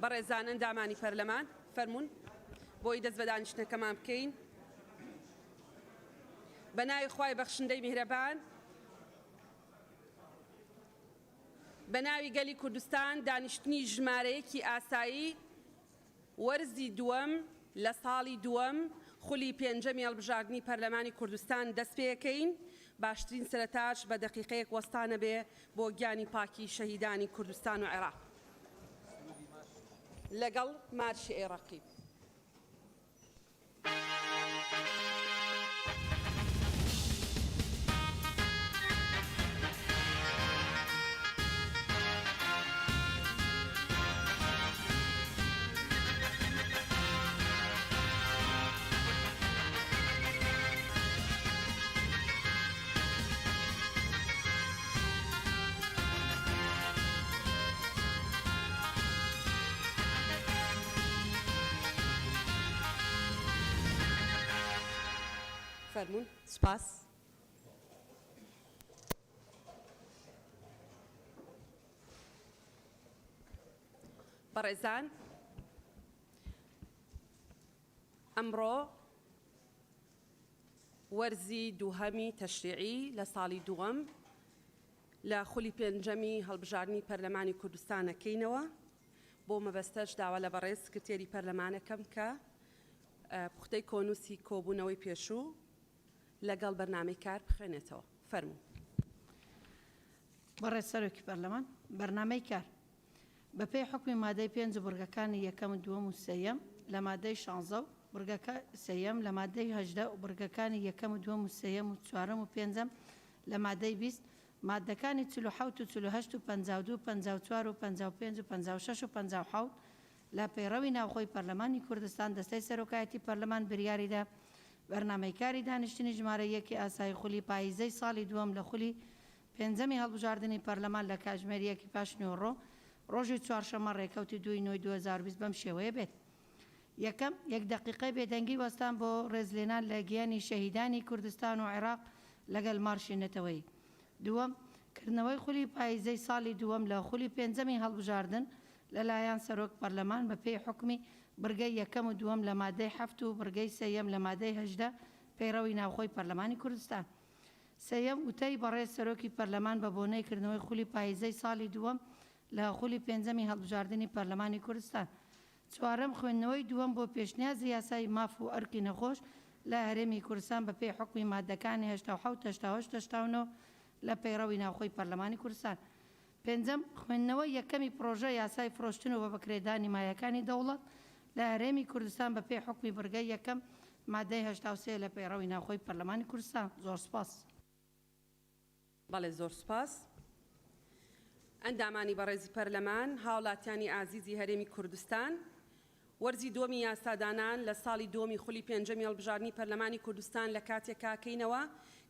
بەڕێزان ئەندامانی پەرلەمان فەرموون بۆی دەست بە دانیشتنەکەمان بکەین. بە ناوی خوای بەخشندەی میهرەبان، بە ناوی گەلی کوردستان دانیشتنی ژمارەیەکی ئاسایی وەرزی دووەم لە ساڵی دووەم خولی پێنجەمی هەڵبژاردننی پەرلەمانی کوردستان دەست پێەکەین. باشترین سەرەتاش بە دەقیقەیەک وەستانە بێ بۆ گیانی پاکی شەهیدانی کوردستان و عێراق لەگەڵ مارشی عێراقی. فەرموون. سوپاس. بەڕێزان، ئەمڕۆ وەرزی دووهەمی تەشریعی لە ساڵی دووەم لە خولی پێنجەمی هەڵبژاردننی پەرلەمانی کوردستانەکەینەوە. بۆ مەبەستەش داوا لە بەڕێز سکرتێری پەرلەمانەکەم کە پوختەی کۆنووسی کۆبوونەوەی پێشوو لەگەڵ بەرنامەی کار بخوێنێتەوە. فەرموو. بەڕێز سەرۆکی پەرلەمان، بەرنامەی کار بەپێی حکمی مادەی 5 بورگەکانی یەکەم و دووەم و سێیەم لە مادەی 16 و بورگەکە سێیەم لە مادەی 18 و بورگەکانی یەکەم و دووەم و سێیەم و چوارەم و پێنجەم لە مادەی 20 مادەکانی 47 و 48 و 52 و 54 و 55 و 56 و 57 لە پەیڕەوی ناوخۆی پەرلەمانی کوردستان دەستەی سەرۆکایەتی پەرلەمان بریاریدا بەرنامەی کاری دانیشتنی ژمارە یەکی ئاسایی خولی پاییزەی ساڵی دووەم لە خولی پێنجەمی هەڵبژاردننی پەرلەمان لە کاتژمێریەکی پاش نیوەڕۆ ڕۆژی چوارشەمە ڕێکەوتی 2/9/2020 بەم شێوەیە بێت. یەکەم، 1 دقیقەی بێدەنگی وەستان بۆ ڕێزلێنان لە گیانی شەهیدانی کوردستان و عێراق لەگەڵ مارشی نەتەوەی. دووەم، کردنەوەی خولی پاییزەی ساڵی دووەم لە خولی پێنجەمی هەڵبژاردن لەلایەن سەرۆک پەرلەمان بەپێی حکمی بڕگەی یەکەم و دووەم لە مادەی 7 و بڕگەی سێیەم لە مادەی 18 پەیڕەوی ناوخۆی پەرلەمانی کوردستان. سێیەم، وتەی بەڕێز سەرۆکی پەرلەمان بە بۆنەی کردنەوەی خولی پاییزەی ساڵی دووەم لە خولی پێنجەمی هەڵبژاردننی پەرلەمانی کوردستان. چوارەم، خوێندنەوەی دووەم بۆ پێشنیازی یاسای ماف و ئەرکی نەخۆش لە هەرێمی کوردستان بەپێی حکمی مادەکانی 87 88 89 لە پەیڕەوی ناوخۆی پەرلەمانی کوردستان. پێنجەم، خوێندنەوەی یەکەمی پرۆژە یاسای فرۆشتن و بەبەکرێدانی مایەکانی دەوڵەت لە هەرێمی کوردستان بەپێی حکمی بڕگەی یەکەم مادەی 83 لە پەیڕەوی ناوخۆی پەرلەمانی کوردستان. زۆر سپاس. بەڵێ، زۆر سپاس. ئەندامانی بەڕێزی پەرلەمان، هاوڵاتیانی ئازیزی هەرێمی کوردستان، وەرزی دووەمی یاسادانان لە ساڵی دووەمی خولی پێنجەمی هەڵبژاردننی پەرلەمانی کوردستان لە کاتێکا کەینەوە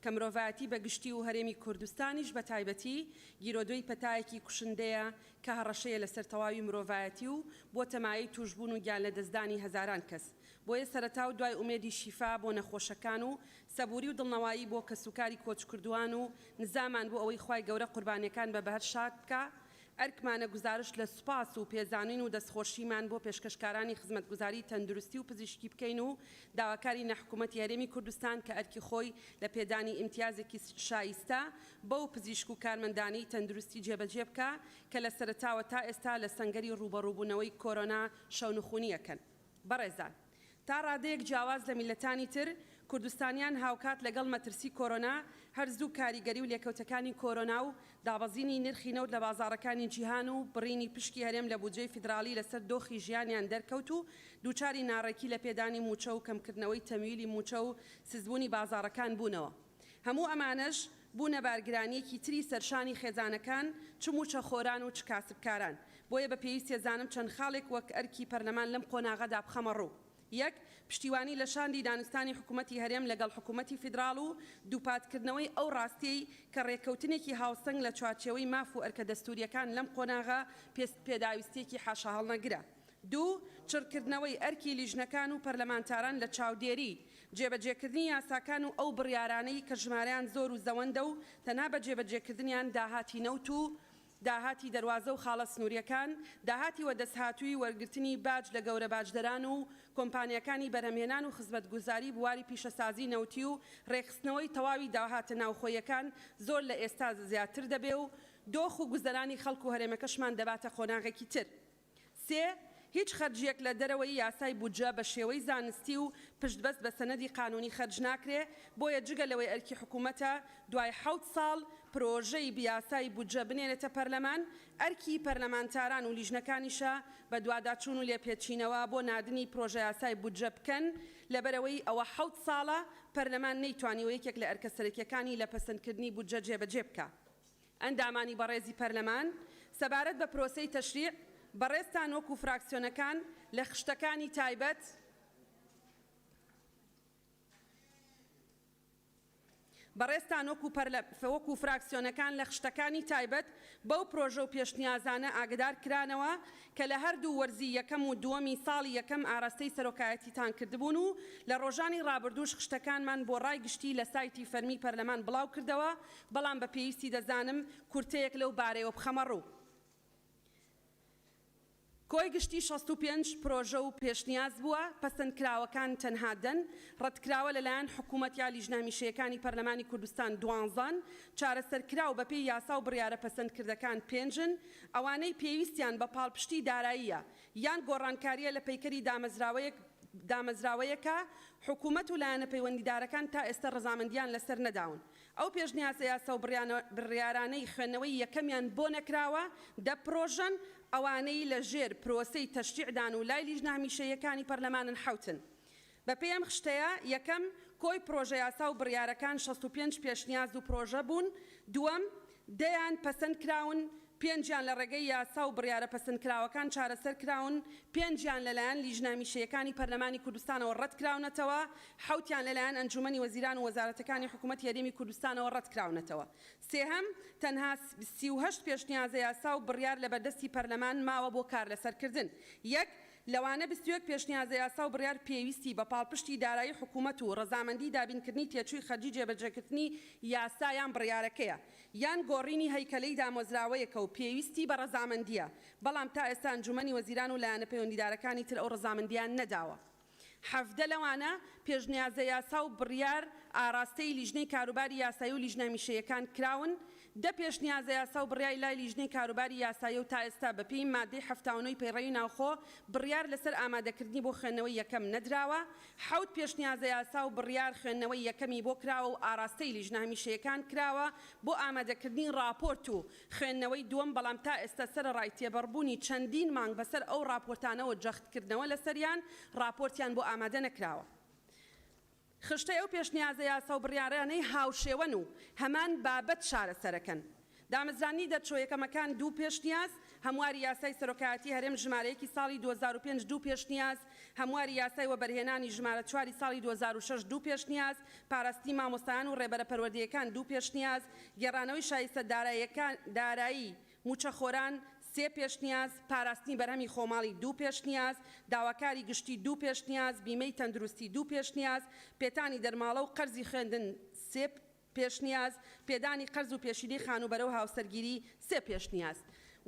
کە مرۆڤایەتی بەگشتی و هەرێمی کوردستانیش بە تایبەتی گیرۆدۆی پەتایەکی کوشندەیە کە هەڕەشەیە لەسەر تەواوی مرۆڤایەتی و بۆ تەمایی توشبوون و گیان لە دەستدانی هەزاران کەس. بۆیە سەرەتا و دوای ئومێدی شیفا بۆ نەخۆشەکان و سەبووری و دڵنەوایی بۆ کەسوکاری کۆچکردووان و نزامان بۆ ئەوەی خوای گەورە قوربانیەکان بە بەهەر شاد بکە. ئەرکمانە گزارش لە سوپاس و پێزانین و دەستخۆشیمان بۆ پێشکەشکارانی خزمەتگوزاری تەندروستی و پزیشکی بکەین و داواکاری نەحکومەتی هەرێمی کوردستان کە ئەرکی خۆی لە پێدانی ئیمتیازێکی شایستە بەو پزیشک و کارمەندانی تەندروستی جێبەجێ بکە کە لە سەرەتاوە تا ئێستا لە سەنگەری ڕوبەڕووبوونەوەی کۆرۆنا شەونخوونیەکەن. بەڕێزان، تا ڕادەیەک جیاواز لە میلەتانی تر، کوردستانیان هاوکات لەگەڵ مەترسی کۆرۆنا هەرزوو کاریگەری و لێکەوتەکانی کۆرۆنا و دابەزینی نرخی نەوت لە بازاڕەکانی جیهان و بڕینی پشکی هەرێم لە بودجەی فیدراڵی لەسەر دۆخی ژیانیان دەرکەوت و دووچاری ناڕێکی لە پێدانی موچە و کەمکردنەوەی تەمویلی موچە و سزبوونی بازاڕەکان بوونەوە. هەموو ئەمانەش بوونە بارگرانیەکی تری سەرشانی خێزانەکان، چ موچە خۆران و چ کاسبکاران. بۆیە بە پێویستی زانم چەند خاڵێک وەک ئەرکی پەرلەمان لەم قۆناغەدا بخەمە ڕوو. یەک، پشتیوانی لە شاندی دانوستانی حکوومەتی هەرێم لەگەڵ حکوومەتی فیدراڵ و دووپاتکردنەوەی ئەو ڕاستیەی کە ڕێککەوتنێکی هاوسەنگ لە چوارچێوەی ماف و ئەرکە دەستوریەکان لەم قۆناغا پێداویستێکی حاشا هەڵنەگرە. دوو، چڕکردنەوەی ئەرکی لیژنەکان و پەرلەمانتاران لە چاودێری جێبەجێکردنی یاساکان و ئەو بڕیارانەی کە ژمارەیان زۆر و زەوەندە و تەنها بە جێبەجێکردنیان داهاتی نەوت و داهاتی دەواازە و خاڵە سنووریەکان، داهاتی وەدەستهاتووی وەرگرتنی باج لە گەورە باجدەران و کۆمپانیەکانی بەرهەمهێنان و خزمەتگوزاری بواری پیشەسازی نەوتی و ڕێخستنەوەی تەواوی داهاتە ناوخۆیەکان زۆر لە ئێستا زیاتر دەبێ و دۆخ و گوزەرانی خەڵک و هەرێمەکەشمان دەباتە خۆناغێکی تر. هیچ خەرجیەک لە دەرەوەی یاسای بودجە بە شێوەی زانستی و پشتبەست بە سەنەدی قانونی خەرج ناکرێ، بۆیە جگە لەوەی ئەرکی حکوومەتە دوای 7 ساڵ پرۆژەی بیاسای بودجە بنێنێتە پەرلەمان، ئەرکی پەرلەمانتاران و لیژنەکانیشە بە دواداچوون و لێپێچینەوە بۆ نادنی پرۆژە یاسای بودجە بکەن، لەبەرەوەی ئەوە 7 ساڵە پەرلەمان نەیتوانیوە یەکێک لە ئەرکە سەرەکیەکانی لە پەسەندکردنی بودجە جێبەجێ بکە. ئەندامانی بەڕێزی پەرلەمان سەبارەت بە پرۆسەی تەشریع بەڕێستان وەکو فراکسیۆنەکان لە خشتەکانی تایبەت وەکو فراکسیۆنەکان لە خشتەکانی تایبەت بەو پرۆژە و پێشنیازانە ئاگدار کرانەوە کە لە هەردوو وەرزی یەکەم و دووەمی ساڵی یەکەم ئاراستەی سەرۆکایەتیتان کردبوون و لە ڕۆژانی ڕابردووش خشتەکانمان بۆ ڕای گشتی لە سایتی فەرمی پەرلەمان بڵاو کردەوە، بەڵام بە پێویستی دەزانم کورتەیەک لەو بارەیەوە بخەمە ڕوو. کۆی گشتی 65 پرۆژە و پێشنیاز بووە، پەسەندکراوەکان تەنها دەن، ڕەتکراوە لەلایەن حکوومەت یا لیژنەمیشەیەکانی پەرلەمانی کوردستان 12، چارەسەرکراو بەپێی یاسا و بڕیارە پەسەندکردەکان 5، ئەوانەی پێویستیان بە پاڵپشتی داراییە یان گۆڕانکاریە لە پەیکەری دامەزراوەیەکە، حکوومەت و لایەنە پەیوەندیدارەکان تا ئێستا ڕەزامەندیان لەسەر نەداون. ئەو پێشنیازە یاسا و بڕیارانەی خوێندنەوەی یەکەمیان بۆ نەکراوە، دەپرۆژەن ئەوانەی لە ژێر پرۆسەی تەشریعدان و لای لیژنەمیشەیەکانی پەرلەمانن حوتن. بە پێم خشتەیە یەکەم کۆی پرۆژە یاسا و بڕیارەکان 65 پێشنیاز و پرۆژە بوون، دووەم دەیان پەسەند کراون، 5یان لە ڕێگەی یاسا و بڕیارە پەسەندکراوەکان چارەسەر کراون، 5یان لەلایەن لیژنەمیشەیەکانی پەرلەمانی کوردستانەوە ڕەت کراونەتەوە، 7یان لەلایەن ئەنجومەنی وەزیران و وەزارەتەکانی حکوومەتی هەرێمی کوردستانەوە ڕەت کراونەتەوە. سێهەم تەنها 38 پێشنیازە یاسا و بڕیار لە بەردەستی پەرلەمان ماوە بۆ کار لەسەرکردن. یەک لەوانە 21 پێشنیازە یاسا و بڕیار پێویستی بە پاڵپشتی دارایی حکوومەت و ڕەزامەندی دابینکردنی تێچووی خەرجی جێبەجێکردنی یاسایان بڕیارەکەیە، یان گۆڕینی هەیکەلەی دامۆزراوەیەکە و پێویستی بە ڕەزامەندیە، بەڵام تا ئێستا ئەنجومەنی وەزیران و لایەنە پەیوەندیدارەکانی تر ئەو ڕەزامەندیان نەداوە. 17 لەوانە پێشنیازە یاسا و بڕیار ئاراستەی لیژنەی کاروباری یاسایی و لیژنەمیشەیەکان کراون، 10 پێشنیازە یاسا و بڕیاری لای لیژنەی کاروباری یاسایی و تا ئێستا بەپێی مادەی 79 پەیڕەوی ناوخۆ بڕیار لەسەر ئامادەکردنی بۆ خوێندنەوەی یەکەم نەدراوە، 7 پێشنیازە یاسا و بڕیار خوێندنەوەی یەکەمی بۆ کراوە و ئاراستەی لیژنەمیشەیەکان کراوە بۆ ئامادەکردنی راپۆرت و خوێندنەوەی دووەم، بەڵام تا ئێستا سەرڕای تێبەڕبوونی چەندین مانگ بەسەر ئەو راپۆرتانەوە جەختکردنەوە لەسەریان راپۆرتیان بۆ ئامادە نەکراوە. خشتەی ئەو پێشنیازە یاسا و بڕیارانەی هاوشێوەن و هەمان بابەت چارەسەرەکەن. دامەزرانی دەرچۆیەکەمەکان 2 پێشنیاز، هەمواری یاسای سەرۆکایەتی هەرێم ژمارەیەکی ساڵی 2005 2 پێشنیاز، هەمواری یاسای وەبەرهێنانی ژمارە 4 ساڵی 2006 2 پێشنیاز، پاراستی مامۆستایان و ڕێبەرە پەروەردەیەکان 2 پێشنیاز، گێڕانەوەی شایستە دارایی موچەخۆران 3 پێشنیاز، پاراستنی بەرهەمی خۆماڵی 2 پێشنیاز، داواکاری گشتی 2 پێشنیاز، بیمەی تەندروستی 2 پێشنیاز، پێتانی دەرماڵە و قەرزی خوێندن 3 پێشنیاز، پێدانی قەرز و پێشینەی خانوبەرە و هاوسەرگیری 3 پێشنیاز.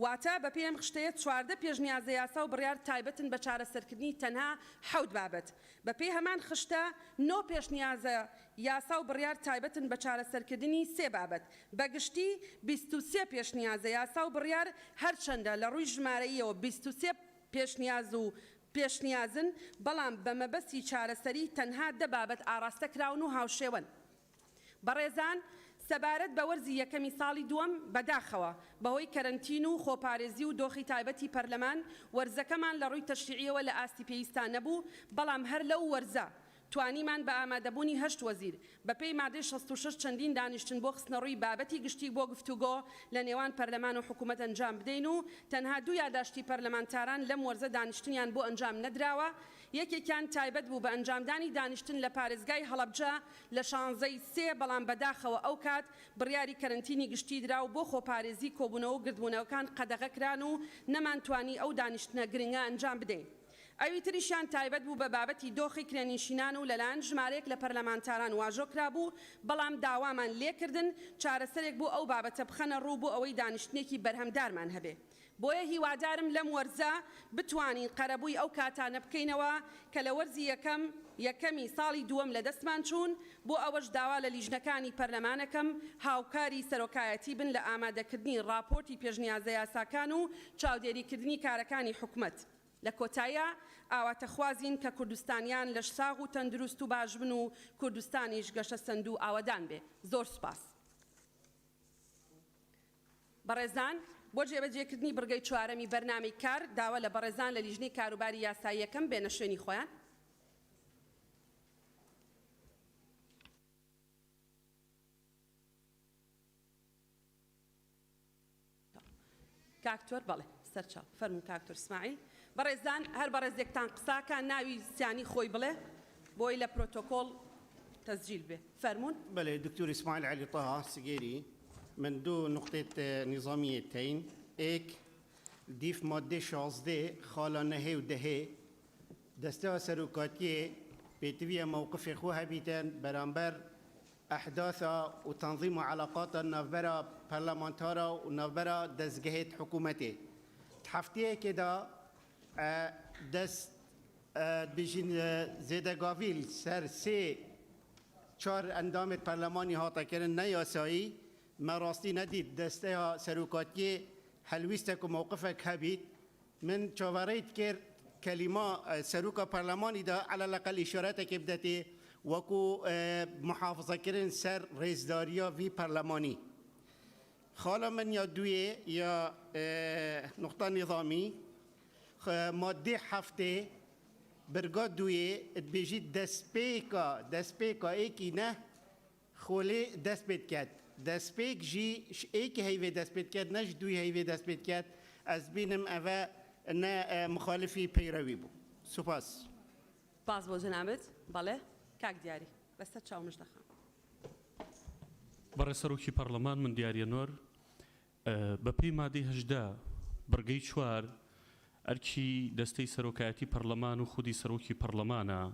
واتە بە پێم خشتەیە 14 پێشنیازە یاسا و بڕیار تایبەتن بە چارەسەرکردنی تەنها 7 بابەت. بەپێی هەمان خشتە 9 پێشنیازە یاسا و بڕیار تایبەتن بە چارەسەرکردنی 3 بابەت. بەگشتی 23 پێشنیازە یاسا و بڕیار هەرچەندە لە ڕووی ژمارەیەوە 23 پێشنیاز و پێشنیازن، بەڵام بە مەبەستی چارەسەری تەنها 10 بابەت ئاراستە کراون و هاوشێوەن. بەڕێزان، سەبارەت بە وەرزی یەکەمی ساڵی دووەم بەداخەوە بەهۆی کەرەنتین و خۆپارێزی و دۆخی تایبەتی پەرلەمان وەرزەکەمان لە ڕووی تەشریعیەوە لە ئاستی پێویستان نەبوو، بەڵام هەر لەو وەرزە توانیمان بە ئامادەبوونی 8 وەزیر بەپێی مادەی 66 چەندین دانیشتن بۆ خستنەڕووی بابەتی گشتی بۆ گفتوگۆ لە نێوان پەرلەمان و حکوومەت ئەنجام بدەین و تەنها 2 یادداشتی پەرلەمانتاران لەم وەرزە دانیشتنیان بۆ ئەنجام نەدراوە. یەکێکیان تایبەت بوو بە ئەنجامدانی دانیشتن لە پارێزگای هەڵەبجە لە 16ی 3، بەڵام بەداخەوە ئەو کات بڕیاری کەرەنتینی گشتی دراو بۆ خۆپارێزی کۆبوونەوە و گردبوونەوەکان قەدەغە کران و نەمانتوانی ئەو دانیشتنە گرنگە ئەنجام بدەین. ئەوی تریشیان تایبەت بوو بە بابەتی دۆخی کرێنشینان و لەلایەن ژمارەیەک لە پەرلەمانتاران واژۆکرا بوو، بەڵام داوامان لێکردن چارەسەرێک بوو ئەو بابەتە بخەنە ڕوو بوو ئەوەی دانیشتنێکی بەرهەمدارمان هەبێ. بۆیە هیوادارم لەم وەرزە بتوانین قەرەبووی ئەو کاتانە بکەینەوە کە لە وەرزی یەکەمی ساڵی دووەم لە دەستمان چوون، بۆ ئەوەش داوا لە لیژنەکانی پەرلەمانەکەم هاوکاری سەرۆکایەتی بن لە ئامادەکردنی ڕاپۆرتی پێشنیازە یاساکان و چاودێریکردنی کارەکانی حکوومەت. لە کۆتاییە ئاواتەخوازین کە کوردستانیان لە ساغ و تەندروست و باش بن و کوردستانیش گەشە سەند و ئاوەدان بێ. زۆر سوپاس. بەڕێزان، بۆ جێبەجێکردنی بڕگەی چوارەمی بەرنامەی کار داوا لە بەڕێزان لە لیژنەی کاروباری یاساییەکەم بێنە شوێنی خۆیان. کاکتۆر بەڵێ سەرچاو فەرمون کاکتۆر اسماعیل. بەڕێزان هەر بەڕێزێکتان قساکە ناوی سیانی خۆی بڵێ بۆی لە پرۆتۆکۆڵ تسجیل بێ. فەرمون. بله دكتور اسماعيل علي طه سجيري من دو نقطة نظاميتين اك ديف مادة 16 خالانه ودهه دسته سروكاتية بيتوية موقف اخوها بيتن برانبر احداث وتنظيم علاقات النافبرة برلمانتارا ونافبرة دزجهات حكومتي تحفتيه كده دست بيجين زيدا قافيل سر سي چار اندام پرلمانی هاتا کردن نیاسایی ما راستی ندید دسته سروکاتی حلویسته که موقفک هبید من چاورید کرد کلمه سروکا پرلمانی دا على الاقل اشارت که بدته وکو محافظه کردن سر رئیسداریا وی پرلمانی خالا من یا دویه یا نقطه نظامی ماده هفته برگا دویه بیجی دسپیکا ایکی نه خوله دست بید کرد دسپیک جی ایکی هیوی دست بید کرد نش دوی هیوی دست بید کرد از بینم اوه نه مخالفی پیروی بو. سپاس. باز بۆ جەنابەت بەڵێ کاک دیاری بەستە چاو مژدەخان. بەڕێ سەرۆکی پەرلەمان من دیاریە نۆر بەپێی مادەی 18 بڕگەی 4 ئەرکی دەستەی سەرۆکایەتی پەرلەمان و خودی سەرۆکی پەرلەمانە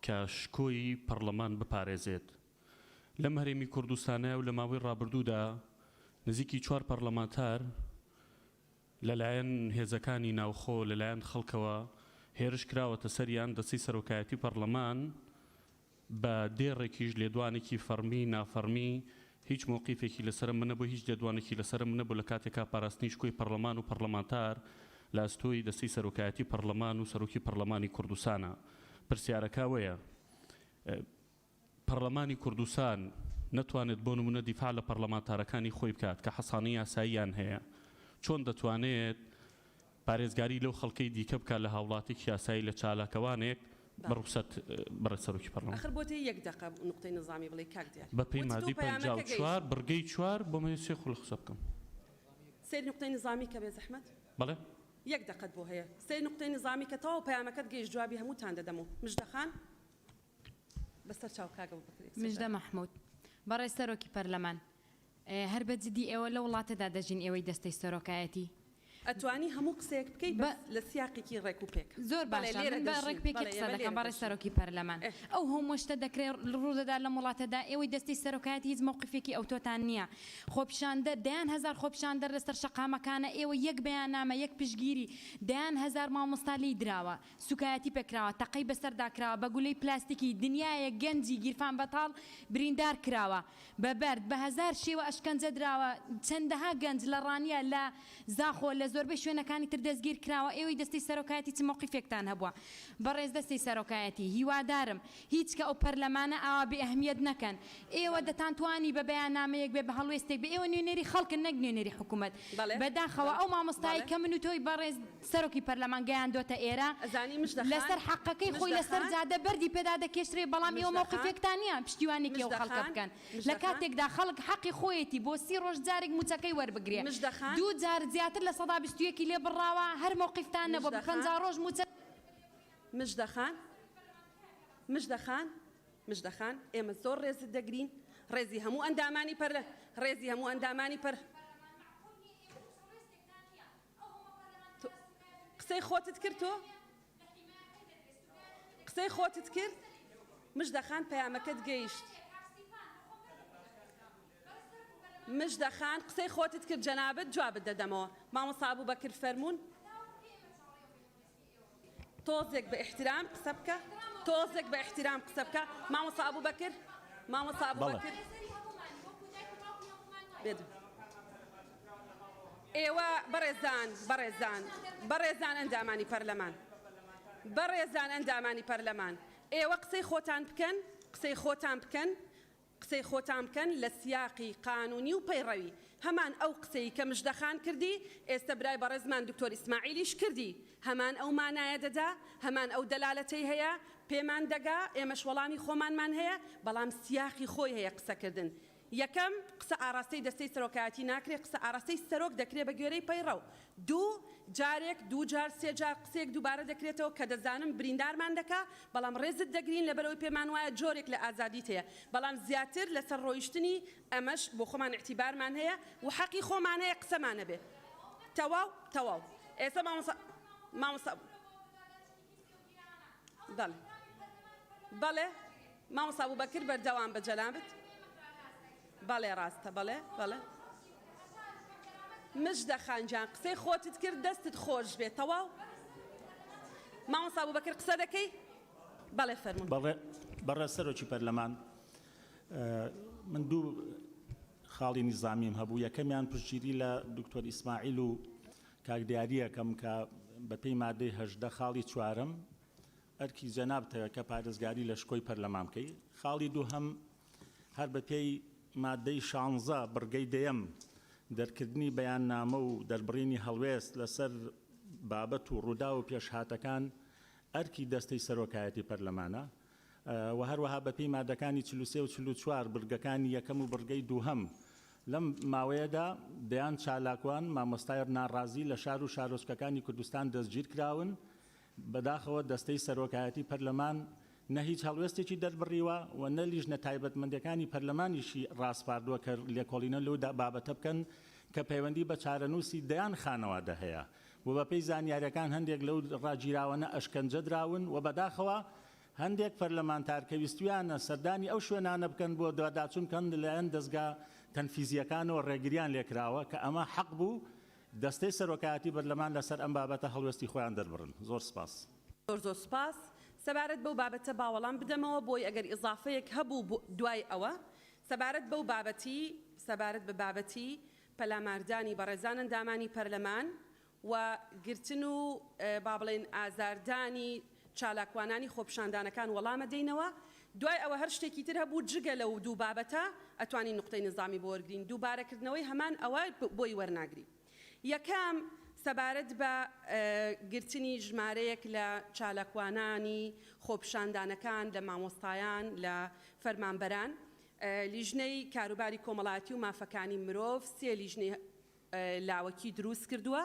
کە شکۆی پەرلەمان بپارێزێت. لەم هەرێمی کوردستانە و لە ماوەی ڕابردوودا نزیکی 4 پەرلەمانتار لەلایەن هێزەکانی ناوخۆ لەلایەن خەڵکەوە هێرش کراوەتە سەریان دەستەی سەرۆکایەتی پەرلەمان بە دێڕێکیش لێدوانێکی فەرمی نافەرمی هیچ موقیفێکی لەسرم منە بۆ هیچ لێدوانێکی لەسرم منە بۆ لە کاتێکا پاراستنی شکۆی پەرلەمان و پەرلەمانتار لە ئەستۆی دەستەی سەرۆکایەتی پەرلەمان و سەرۆکی پەرلەمانی کوردستانە. پرسیارەکە وەیە پەرلەمانی کوردستان نەتوانێت بۆ نمونە دیفاع لە پەرلەمانتارەکانی خۆی بکات کە حەسانەی یاساییان هەیە، چۆن دەتوانێت پارێزگاری لەو خەڵکەی دیکە بکات لە هاوڵاتێکی یاسایی لە چالاکەوانێک بەڕوخسەت بەڕێ سەرۆکی پەرلەمان. ئەخر بۆ تێ 1 دقە نقطەی نظامی بڵێ کاک دیاری. بەپێی مادەی 54 بڕگەی 4 بۆ مەوێ سێ خۆڵ قسە بکەم. سێ نقطەی نظامی کە بێ زەحمەت. بەڵێ 1 دقەت بۆ هەیە. سێ نقطەی نظامی کە تەواو پەیامەکەت گەیشت جوابی هەمووتان دەدەم و مژدەخان بەسەر چاو کاگە بکرێت. مژدە مەحموود بەڕێ سەرۆکی پەرلەمان هەر بە جدی ئێوە لە وڵاتەدا دەژین ئێوەی دەستەی سەرۆکایەتی ئەتوانی هەموو قسەیەک بکەیت لە سیاقێکی ڕێک و پێک. زۆر باشە بە ڕێکپێکی قسە دەکەم بەڕێ سەرۆکی پەرلەمان. ئەو هەموو شتە دەکرێت ڕوودەدا لە وڵاتەدا ئێوەی دەستەی سەرۆکایەتی هیچ موقفێکی ئەوتۆتان نییە. خۆپیشاندە دەیان هەزار خۆپیشاندەر لەسەر شەقامەکانە ئێوە یەک بەیاننامە یەک پشگیری دەیان هەزار مامۆستا لی دراوە سوکایەتی پێکراوە تەقەی بەسەرداکراوە بە گولەی پلاستیکی دنیایە گەنجی گیرفان بەتاڵ بریندار کراوە بە بەرد بە هەزار شێوە ئەشکەنجە دراوە چەندەها گەنج لە ڕانیە لە زاخۆ لە زۆربەی شوێنەکانی تر دەستگیر کراوە ئێوەی دەستەی سەرۆکایەتی چ موقیفێکتان هەبووە. بەڕێز دەستەی سەرۆکایەتی هیوادارم هیچ کە ئەو پەرلەمانە ئاوا بێ ئەهمیەت نەکەن. ئێوە دەتانتوانی بە بەیاننامەیەک بێ بە هەڵوێستێک بێ ئێوە نوێنەری خەڵکن نەک نوێنەری حکوومەت. بەداخەوە ئەو مامۆستایی کە من و تۆی بەڕێز سەرۆکی پەرلەمان گەیاندۆتە ئێرە لەسەر حەقەکەی خۆی لەسەر جادە بەردی پێدا دەکێشرێ بەڵام ئێوە موقیفێکتان نییە پشتیوانێکی ئەو خەڵکە بکەن لە کاتێکدا خەڵک حەقی خۆیەتی بۆ 30 ڕۆژ جارێک موچەکەی وەربگرێ 2 جار زیاتر لە 121 لێ بڕاوە هەر موقیفتان نەبوو بە 50 ڕۆژ موچە. مژدەخان ئێمە زۆر ڕێزت دەگرین ڕێزی هەموو ئەندامانی ڕێزی هەموو ئەندامانی قسەی خۆتت کرد تۆ قسەی خۆتت کرد مژدەخان پەیامەکەت گەیشت مژدەخان قسەی خۆتت کرد جەنابەت جوابت دەدەمەوە مامۆستا ئەبوبەکر فەرموون تۆزێک بە احترام قسە بکە تۆزێک بە احترام قسە بکە مامۆستا ئەبوبەکر مامۆستا ئەبوبەکر ئێوە بەڕێزان ئەندامانی پەرلەمان بەڕێزان ئەندامانی پەرلەمان ئێوە قسەی خۆتان بکەن لە سیاقی قانونی و پەیڕەوی هەمان ئەو قسەی کە مژدەخان کردی ئێستا برای بەڕێزمان دکتۆر ئیسماعیلیش کردی هەمان ئەو مانایە دەدا هەمان ئەو دەلالەتەی هەیە پێمان دەگا ئێمەش وەڵامی خۆمانمان هەیە بەڵام سیاقی خۆی هەیە قسەکردن یەکەم قسە ئاراستەی دەستەی سەرۆکایەتی ناکرێت قسە ئاراستەی سەرۆک دەکرێت بە گوێرەی پەیڕەو دوو جار سێ جار قسێک دووبارە دەکرێتەوە کە دەزانم بریندارمان دەکا بەڵام ڕێزت دەگرین لەبەرەوەی پێمان وایە جۆرێک لە ئازادیت هەیە بەڵام زیاتر لەسەر ڕۆیشتنی ئەمەش بۆ خۆمان اعتیبارمان هەیە و حەقی خۆمان هەیە قسەمانە بێ تەواو ئێستا مامۆستا بەڵێ مامۆستا ئەبوبەکر بەردەوام بە جەنابەت بەڵێ ڕاستە بەڵێ مژدەخان جان قسەی خۆتت کرد دەستت خۆش بێت تەواو مامۆستا ئەبوبەکر قسە دەکەی بەڵێ فەرموون بەڕێز سەرۆکی پەرلەمان من دوو خاڵی نیزامیم هەبوو یەکەمیان پشتگیری لە دکتۆر ئیسماعیل و کاک دیاریەکەم کە بەپێی مادەی 18 خاڵی چوارم ئەرکی جەنابتەوە کە پارێزگاری لە شکۆی پەرلەمان بکەی خاڵی دووهەم هەر بەپێی مادەی 16 بڕگەی دەیەم دەرکردنی بەیاننامە و دەربڕینی هەڵوێست لەسەر بابەت و ڕوودا و پێشهاتەکان ئەرکی دەستەی سەرۆکایەتی پەرلەمانە و هەروەها بەپێی مادەکانی 43 و 44 بڕگەکانی یەکەم و بڕگەی دووهەم لەم ماوەیەدا دەیان چالاکوان مامۆستای ناڕازی لە شار و شارۆچکەکانی کوردستان دەستگیر کراون بەداخەوە دەستەی سەرۆکایەتی پەرلەمان نە هیچ هەڵوێستێکی دەربڕیوە و نە لیژنە تایبەتمەندەکانی پەرلەمانیشی ڕاستپاردووە کە لێکۆڵینە لەو بابەتە بکەن کە پەیوەندی بە چارەنووسی دەیان خانەوادە هەیە و بەپێی زانیاریەکان هەندێک لەو ڕاگیراوانە ئەشکەنجە دراون و بەداخەوە هەندێک پەرلەمانتار کە ویستویانە سەردانی ئەو شوێنانە بکەن بۆ دواداچوون بکەن لەلایەن دەستگا تەنفیزیەکانەوە ڕێگریان لێکراوە کە ئەمە حەق بوو دەستەی سەرۆکایەتی پەرلەمان لەسەر ئەم بابەتە هەڵوێستی خۆیان دەربڕن زۆر سپاس زۆر سپاس سەبارەت بەو بابەتە باوەڵام بدەمەوە بۆی ئەگەر ئیزافەیەک هەبوو دوای ئەوە سەبارەت بە بابەتی پەلاماردانی بەڕێزان ئەندامانی پەرلەمان و گرتن و با بڵێن ئازاردانی چالاکوانانی خۆپشاندانەکان وەڵامە دەینەوە دوای ئەوە هەر شتێکی تر هەبوو جگە لەو دوو بابەتە ئەتوانین نقطەی نظامی بۆ وەرگرین دووبارەکردنەوەی هەمان ئەوە بۆی وەرناگری یەکەم سەبارەت بە گرتنی ژمارەیەک لە چالاکوانانی خۆپشاندانەکان لە مامۆستایان لە فەرمانبەران لیژنەی کاروباری کۆمەڵایەتی و مافەکانی مرۆڤ سێ لیژنەی لاوەکی دروست کردووە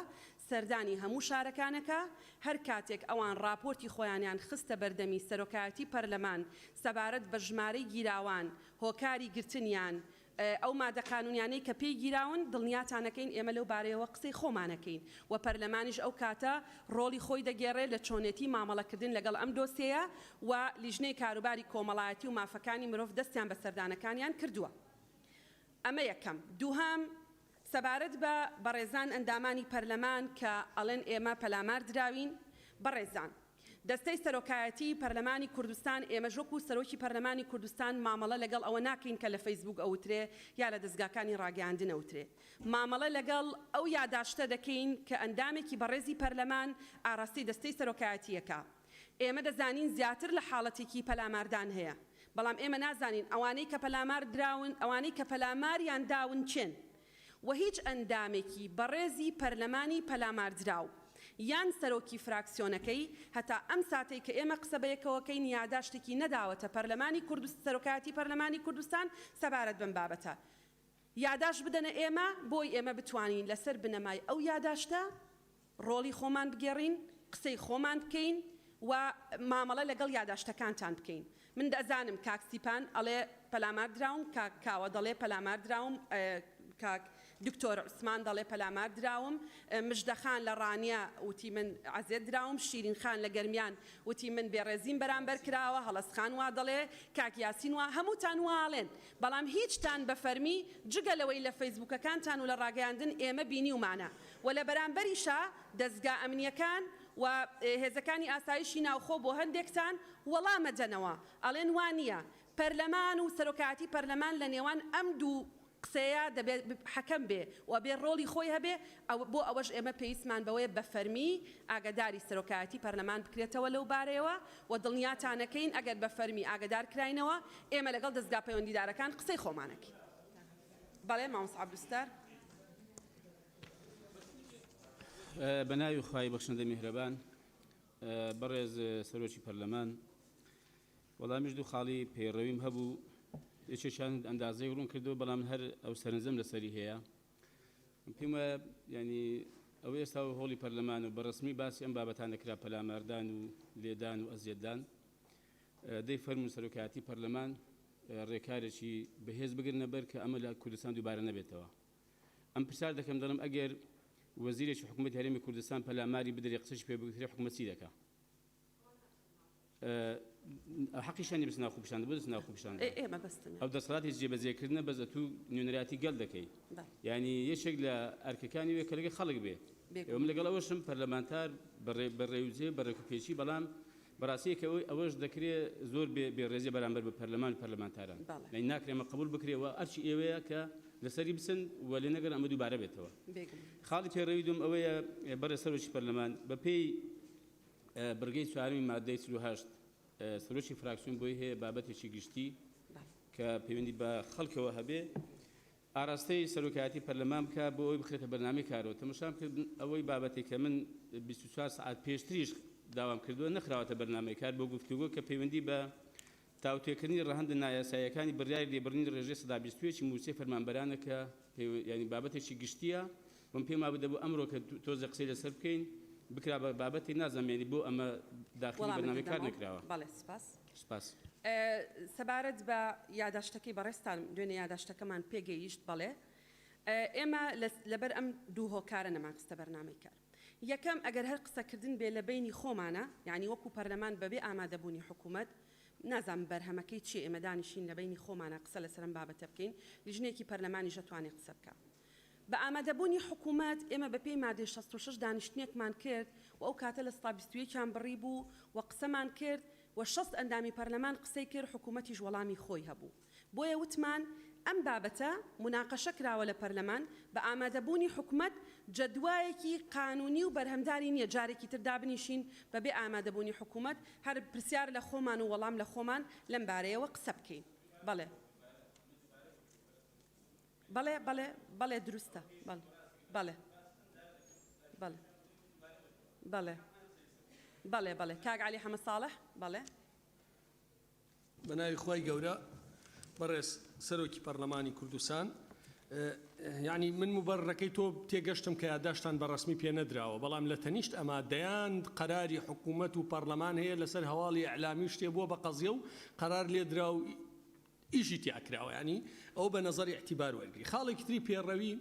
سەردانی هەموو شارەکانەکە هەر کاتێک ئەوان راپۆرتی خۆیانیان خستە بەردەمی سەرۆکایەتی پەرلەمان سەبارەت بە ژمارەی گیراوان هۆکاری گرتنیان ئەو مادە قانونیانەی کە پێی گیراون دڵنیاتانەکەین ئێمە لەو بارەیەوە قسەی خۆمانەکەین و پەرلەمانیش ئەو کاتە ڕۆڵی خۆی دەگێڕێت لە چۆنێتی مامەڵەکردن لەگەڵ ئەم دۆسیەیە و لیژنەی کاروباری کۆمەڵایەتی و مافەکانی مرۆڤ دەستیان بە سەردانەکانیان کردووە ئەمە یەکەم دووهەم سەبارەت بە بەڕێزان ئەندامانی پەرلەمان کە ئەڵێن ئێمە پەلامار دراوین بەڕێزان دەستەی سەرۆکایەتی پەرلەمانی کوردستان ئێمە ژۆکو سەرۆکی پەرلەمانی کوردستان مامەڵە لەگەڵ ئەوە ناکەین کە لە فەیسبوک ئەوترێ یا لە دەستگاکانی ڕاگەاندن ئەوترێ مامەڵە لەگەڵ ئەو یاداشتە دەکەین کە ئەندامێکی بەڕێزی پەرلەمان ئاراستی دەستەی سەرۆکایەتیەکە ئێمە دەزانین زیاتر لە حاڵەتێکی پەلاماردان هەیە بەڵام ئێمە نازانین ئەوانەی کە پەلامار دراون ئەوانەی کە پەلاماریان داون چێن و هیچ ئەندامێکی بەڕێزی پەرلەمانی پەلاماردراو یان سەرۆکی فراکسیۆنەکەی هەتا ئەم ساتەی کە ئێمە قسە بەیەکەوەکەین یاداشتێکی نەداوەتە پەرلەمانی سەرۆکایەتی پەرلەمانی کوردستان سەبارەت بەم بابەتە یاداش بدەنە ئێمە بۆی ئێمە بتوانین لەسەر بنەمای ئەو یاداشتە ڕۆڵی خۆمان بگێڕین قسەی خۆمان بکەین و مامەڵە لەگەڵ یاداشتەکانتان بکەین من دەزانم کاکسیپان ئەڵێ پەلامار دراوم کاوە دەڵێ پەلامار دراوم کاک دکتۆر عوسمان دەڵێ پەلامار دراوم مژدەخان لە ڕانیا وتی من عەزیەت دراوم شیرین خان لە گەرمیان وتی من بێڕێزیم بەرامبەر کراوە هەڵەسخان وا دەڵێ کاک یاسین وا هەمووتان واڵێن بەڵام هیچتان بە فەرمی جگە لەوەی لە فەیسبوکەکانتان و لە ڕاگەیاندن ئێمە بینیومانە و لە بەرامبەریشە دەستگا ئەمنیەکان و هێزەکانی ئاسایشی ناوخۆ بۆ هەندێکتان وەڵامەدەنەوە ئەڵێن وانە پەرلەمان و سەرۆکایەتی پەرلەمان لە نێوان ئەم دوو قسەیە دەبێت حەکەم بێ و بێ ڕۆڵی خۆی هەبێ بۆ ئەوەش ئێمە پێویستمان بەوەیە بە فەرمی ئاگاداری سەرۆکایەتی پەرلەمان بکرێتەوە لەو بارەیەوە و دڵنیاتانەکەین ئەگەر بە فەرمی ئاگادار کراینەوە ئێمە لەگەڵ دەستگا پەیوەندیدارەکان قسەی خۆمانەکەین. بەڵێ مامۆستا عەبدولستار. بەناوی خوای بەخشندە میهرەبان بەڕێز سەرۆکی پەرلەمان وەڵامیش دوو خاڵی پێڕەویم هەبوو یەکێکیان ئەندازەی ڕوون کردو بەڵام هەر ئەو سەرنجەم لەسەری هەیە پێم وایە ینی ئەو ئێستا و هۆڵی پەرلەمان و بەڕسمی باسی ئەم بابەتان دەکرا پەلاماردان و لێدان و ئەزیەتدان دەی فەرموو سەرۆکایەتی پەرلەمان ڕێکارێکی بەهێز بگرنە بەر کە ئەمە لە کوردستان دووبارە نەبێتەوە ئەم پرسیار دەکەم دەڵم ئەگەر وەزیرێکی حکوومەتی هەرێمی کوردستان پەلاماری بدرێ قسەش پێ بگرێ حکوومەت چی دەکا حەقیشانی بس ناو خوبشان بس ناو خوبشان ئێمە بەستن ئەو دەسەڵاتی جێبەجێکردنە بەزە تو نوێنەراتی گەل دەکەی یعنی یەکێک لە ئەرکەکانی وێ کە لەگەڵ خەڵک بێ ئێوەم لەگەڵ ئەوەشم پەرلەمانتار بەڕێوزێ بەڕێکوپێکی بەڵام بەڕاستیەکە ئەوەش دەکرێت زۆر بێڕێزیە بەرامبەر بە پەرلەمان و پەرلەمانتاران یعنی ناکرێمە قبول بکرێەوە ئەرچی ئێوەیە کە لەسەری بسن و لێ نەگەر ئەمە دووبارە بێتەوە خاڵی پێڕەوی دوم ئەوەیە بەرە سەرۆکی پەرلەمان بەپێی بڕگەی چوارمی مادەی 38 سەرۆکی فراکسیۆن بۆی هەیە بابەتێکی گشتی کە پەیوەندی بە خەڵکەوە هەبێ ئاراستەی سەرۆکایەتی پەرلەمان بکە بۆ ئەوی بخرێتە بەرنامەی کارەوە تەماشام کرد ئەوەی بابەتێک کە من 24 ساعت پێشتریش داوام کردووە نەخراوەتە بەرنامەی کار بۆ گفتوگۆ کە پەیوەندی بە تاوتێکردنی ڕەهەندە نایاساییەکانی بڕیاری لێبڕنی ڕێژەی سەدا 22 موچەی فەرمانبەرانە کە ینی بابەتێکی گشتیە بم پێم وابوو دەبوو ئەمڕۆ کە تۆزە قسەی لەسەر بکەین بکرا بە بابەتی نازانێنی بۆ ئەمە داخلی بەرنامەی کار نەکراوە. بەڵێ سپاس. سپاس. سەبارەت بە یاداشتەکەی بەڕێستان دوێنێ یاداشتەکەمان پێگەیشت بەڵێ ئێمە لەبەر ئەم دوو هۆکارە نەماکستە بەرنامەی کار. یەکەم ئەگەر هەر قسەکردن بێ لە بینی خۆمانە یعنی وەکو پەرلەمان بەبێ ئامادەبوونی حکوومەت نازانم بەرهەمەکەی چی ئێمە دانیشین لە بینی خۆمانە قسە لەسەرم بابەتە بکەین لیژنێکی پەرلەمانی ژەتوانێت قسە بکە. بە ئامادەبوونی حکوومەت ئێمە بەپێی مادەی 66 دانیشتنێکمان کرد و ئەو کاتە لە ستا 21 بڕی بوو و قسەمان کرد و 6 ئەندامی پەرلەمان قسەی کرد حکوومەتیش وەڵامی خۆی هەبوو. بۆیە وتمان ئەم بابەتە مناقەشە کراوە لە پەرلەمان بە ئامادەبوونی حکوومەت جەدوایەکی قانونی و بەرهەمداری نییە جارێکی تر دابنیشین بەبێ ئامادەبوونی حکوومەت هەر پرسیار لە خۆمان و وەڵام لە خۆمان لەم بارەیەوە قسە بکەین. بەڵێ. بەڵێ بەڵێ بەڵێ دروستە بەڵێ بەڵێ بەڵێ بەڵێ بەڵێ بەڵێ کاک عەلی حەمەد ساڵح بەڵێ بەناوی خۆی گەورە بەڕێز سەرۆکی پەرلەمانی کوردستان یعنی من مبەرڕەکەی تۆ تێگەشتم کە یادداشتان بەڕسمی پێ نەدراوە بەڵام لە تەنیشت ئەمە دەیان قەراری حکوومەت و پەرلەمان هەیە لەسەر هەواڵی ئەعلامی شتێ بووە بە قەزیە و قەرار لێدرا و ئیشی تیاکراوە ینی ئەو بە نەزەری اعتیبار وەرگری خاڵێکی تری پێڕەوی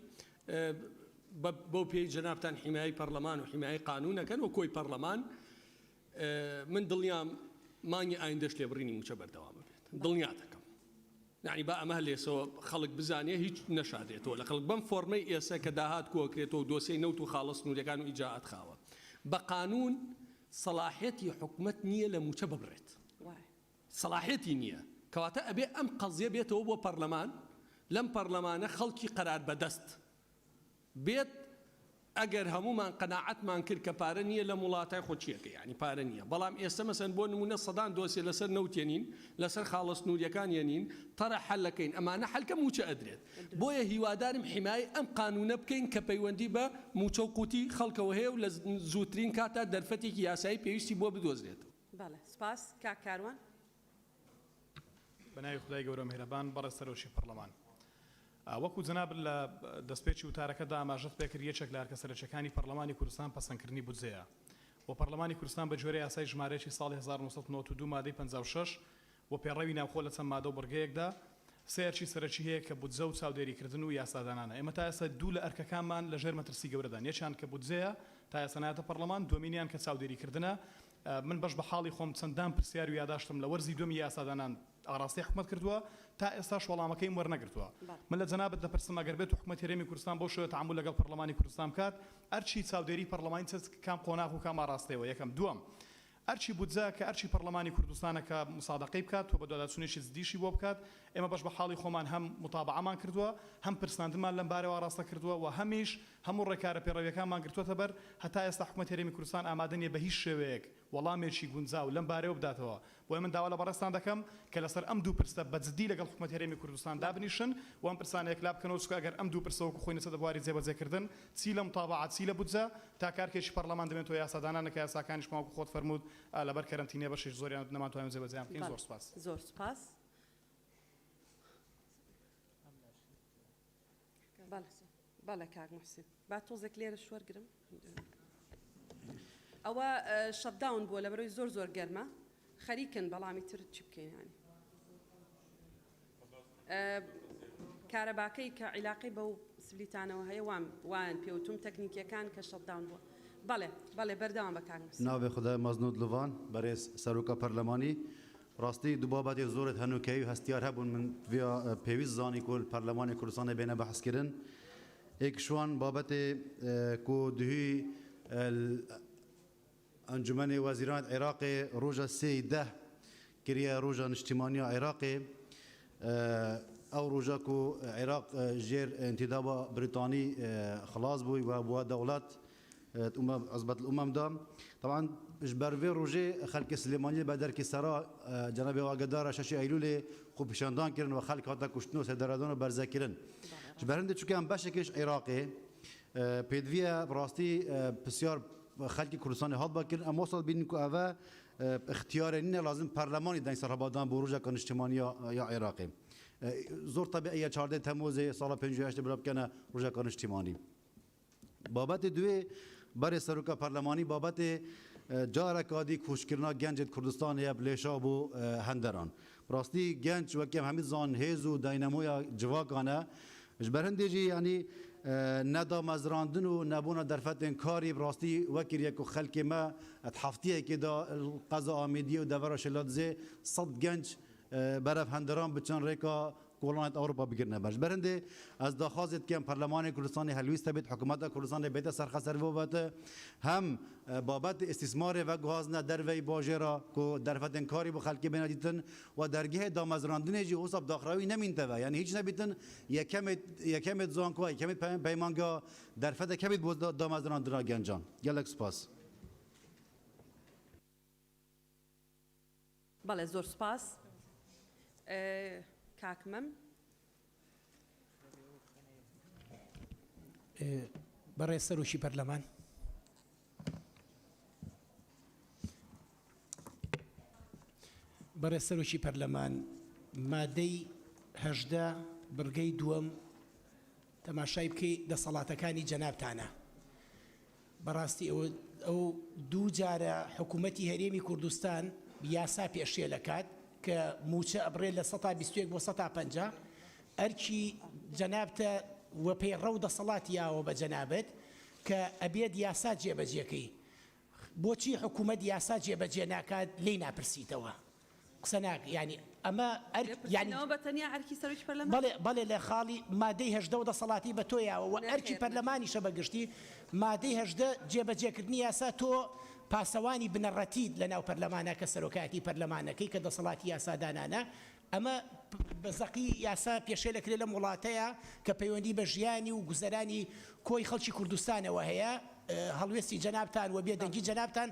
بۆ پێی جەنابتان حیمایی پەرلەمان و حیمایی قانونەکەن و کۆی پەرلەمان من دڵنیام مانگی ئایندەش لێبڕینی موچە بەردەوام بێت دڵنیا دەکەم یعنی با ئەمە لێسەوە خەڵک بزانێ هیچ نەشادێتەوە لە خەڵک بەم فۆرمەی ئێستا کە داهات کۆکرێتەوە دۆسیی نەوت و خاڵە سنوورەکان و ئیجاعات خاوە بە قانون سەلاحیەتی حکوومەت نییە لە موچە ببڕێت سەلاحیەتی نییە کەواتە ئەبێ ئەم قەزیە بێتەوە بۆ پەرلەمان لەم پەرلەمانە خەڵکی قەرار بەدەست بێت ئەگەر هەمومان قەناعەتمان کرد کە پارە نییە لە وڵاتای خۆچیەکە یعنی پارە نییە بەڵام ئێستا مەسەن بۆ نمونە سەدان دۆسیە لەسەر نەوتێنین لەسەر خاڵە سنووریەکان یەنین تەڕە حەلەکەین ئەمانە حەلکە موچە ئەدرێت بۆیە هیوادارم حیمای ئەم قانونە بکەین کە پەیوەندی بە موچە و قوتی خەڵکەوە هەیە و لە زووترین کاتا دەرفەتێکی یاسایی پێویستی بۆ بدۆزرێتەوە. بەڵێ سپاس کاک کاروان. بەناوی خدای گەورە میهرەبان بەڕێز سەرۆکی پەرلەمان وەکو جەناب لە دەستپێکی وتارەکەدا ئاماژەت پێکرد یەکێک لە هەرکە سەرچەکانی پەرلەمانی کوردستان پەسەندکردنی بودجەیە و پەرلەمانی کوردستان بە جۆرەی یاسای ژمارەیەکی ساڵی 1992 مادەی 56 بۆ پێڕەوی ناوخۆ لە چەند مادە و بڕگەیەکدا سەرچی سەرچی هەیە کە بودجە و چاودێریکردن و یاسادانانە ئێمە تا ئێستا دوو لە ئەرکەکانمان لە ژێر مەترسی گەورەدان یەکیان کە بودجەیە تا ئێستا نایەتە پەرلەمان دومینیان کە چاودێریکردنە من بەش بە حاڵی خۆم چەندان پرسیار و یاداشتم لە وەرزی دومی یاسادانان ئاڕاستی حکومەت کردووە تا ئێستاش وەڵامەکەی وەرنەگرتووە من لە جەنابەت دەپرسم ئەگەر بێت حکومەت هەرێمی کوردستان بۆ شێوە تەعامل لەگەڵ پەرلەمانی کوردستان بکات ئەرچی چاودێری پەرلەمانی کام قۆناغ و کام ئاڕاستەوە یەکەم دووەم ئەرچی بودجە کە ئەرچی پەرلەمانی کوردستانە کە مسادقەی بکات و بە دادچوونێکی زدیشی بۆ بکات ئێمە بەش بە حاڵی خۆمان هەم متابعەمان کردووە هەم پرساندنمان لەم بارەوە ڕاستە کردووە و هەمیش هەموو ڕێکارە پێڕەویەکانمان گرتووەتە بەر هەتا ئێستا حکومەت هەرێمی کوردستان ئامادە نیە بە هیچ شێوەیەک وەڵامێکی گونجاو لەم بارەوە بداتەوە بۆیە من داوا لە بەڕێستان دەکەم کە لەسەر ئەم دوو پرسە بەجددی لەگەڵ حکومەت هەرێمی کوردستان دابنیشن و ئەم پرسانەیەک لا بکەنەوە چکە ئەگەر ئەم دوو پرسەوەکو خۆی نەچێتە بواری جێبەجێکردن چی لە متابعات چی لە بودجە تا کارکێکی پەرلەمان دەبێتەوە یاسادانانە کە یاساکانیشمان وەکو خۆت فەرموود لەبەر کەرەنتینێ بەشێک زۆریان نەماتوانین جێبەجێیان بکەین زۆر سوپاس زۆر سوپاس بەڵێ کاک موحسین با تۆزێک لێرە شوەرگرم ئەوە شەتداون بووە لە بەرەوەی زۆر گەرمە خەریکن بەڵامی تر چی بکەین هانی کارەباکەی کە عیلاقی بەو سبلیتانەوە هەیە وان پێوتوم تەکنیکیەکان کە شەتداون بووە بەڵێ بەردەوام بە کاک موحسین ناوێ خدای مەزنود لڤان بەرێز سەرۆکە پەرلەمانی ڕاستی دوو بابەتێک زۆرت هەنووکەوی و هەستیار هەبوون من پێویست زانی کۆل پەرلەمانی کوردستانە بێنە بەحثکردن یەکشوان بابەتێ کۆ دوهی ئەنجومەنی وەزیران عێراقی ڕۆژە سێی دە کریە ڕۆژە نیشتیمانیە عێراقی ئەو ڕۆژە و عێراق ژێر انتدابە بریتانی خلاص بووی و بووە دەوڵەت عزبەت الأمم دا طبعا جبروی روزه خلق سلیمانی به درک سرا جناب واگدار شش ایلول خوب پیشاندان کردن و خلق هاتا کشتن و سردردان و برزه کردن جبرنده چون که هم باشکش عراقی پیدویه براستی بسیار خلق کردستان هات بکردن اما وصل بین که اوه اختیار نه لازم پارلمانی دنگ سربادان بروجه کن اجتماعی یا عراقی زور طبیعیه 14 تموز سال 58 براب کنه روزه کن اجتماعی بابت دوی برای سروک پارلمانی بابت جارکادی کوشکرنا گنج کردستان یا بلیشا بو هندران راستی گنج و کم همین زان هیزو داینامویا جواکانه جبرنده جی یعنی ندا مزراندن و نبونا درفتن کاری براستی وکر یک خلق ما اتحفتیه که دا قضا آمیدی و دورش لادزه صد گنج برف هندران بچن ریکا کولانت اروپا بگیرنه برش برنده از داخوازت که پارلمان کردستان هلویست بید حکومت کردستان بیت سرخسر بابت هم بابت استثمار و گازن در وی باجرا کو درفتن کاری با خلکی بنادیتن و درگاه دامزراندن جی حساب داخراوی نمینته یعنی هیچ نبیتن یکمت زانکو یکمت پیمانگا درفت کمت بود دامزراندن گنجان گلک سپاس بله زور سپاس کاکمم برای سروشی پارلمان برای سروشی پارلمان مادەی هەژدە بڕگەی دووەم تەماشای بکەی دەسەڵاتەکانی جەنابتانە بەڕاستی ئەو دوو جارە حکوومەتی هەرێمی کوردستان یاسا پێشێ دەکات کە موچە ئەبڕێ لە 121 بۆ 150 ئەرکی جەنابتە وە پەیڕەو دەسەڵاتیاوە بە جەنابەت کە ئەبێت یاسا جێبەجێکەی بۆچی حکوومەت یاسا جێبەجێ ناکات لێی ناپرسیتەوە قسە ناک ینی ئەمە بەتەنیا ئەرکی سەرۆکی پەرلەمان بەڵێ لە خاڵی مادەی هەژدە و دەسەڵاتی بە تۆیاوە و ئەرکی پەرلەمانیشە بەگشتی مادەی هەژدە جێبەجێکردنی یاسا تۆ پاسەوانی بنەڕەتیت لە ناو پەرلەمانە کە سەرۆکاتی پەرلەمانەکەی کە دەسەڵاتی یاسادانانە ئەمە بەزەقی یاسا پێشێ لەکرێت لە وڵاتەیە کە پەیوەندی بە ژیانی و گوزەرانی کۆی خەڵکی کوردستانەوە هەیە هەڵوێستی جەنابتان و بێدەنگی جەنابتان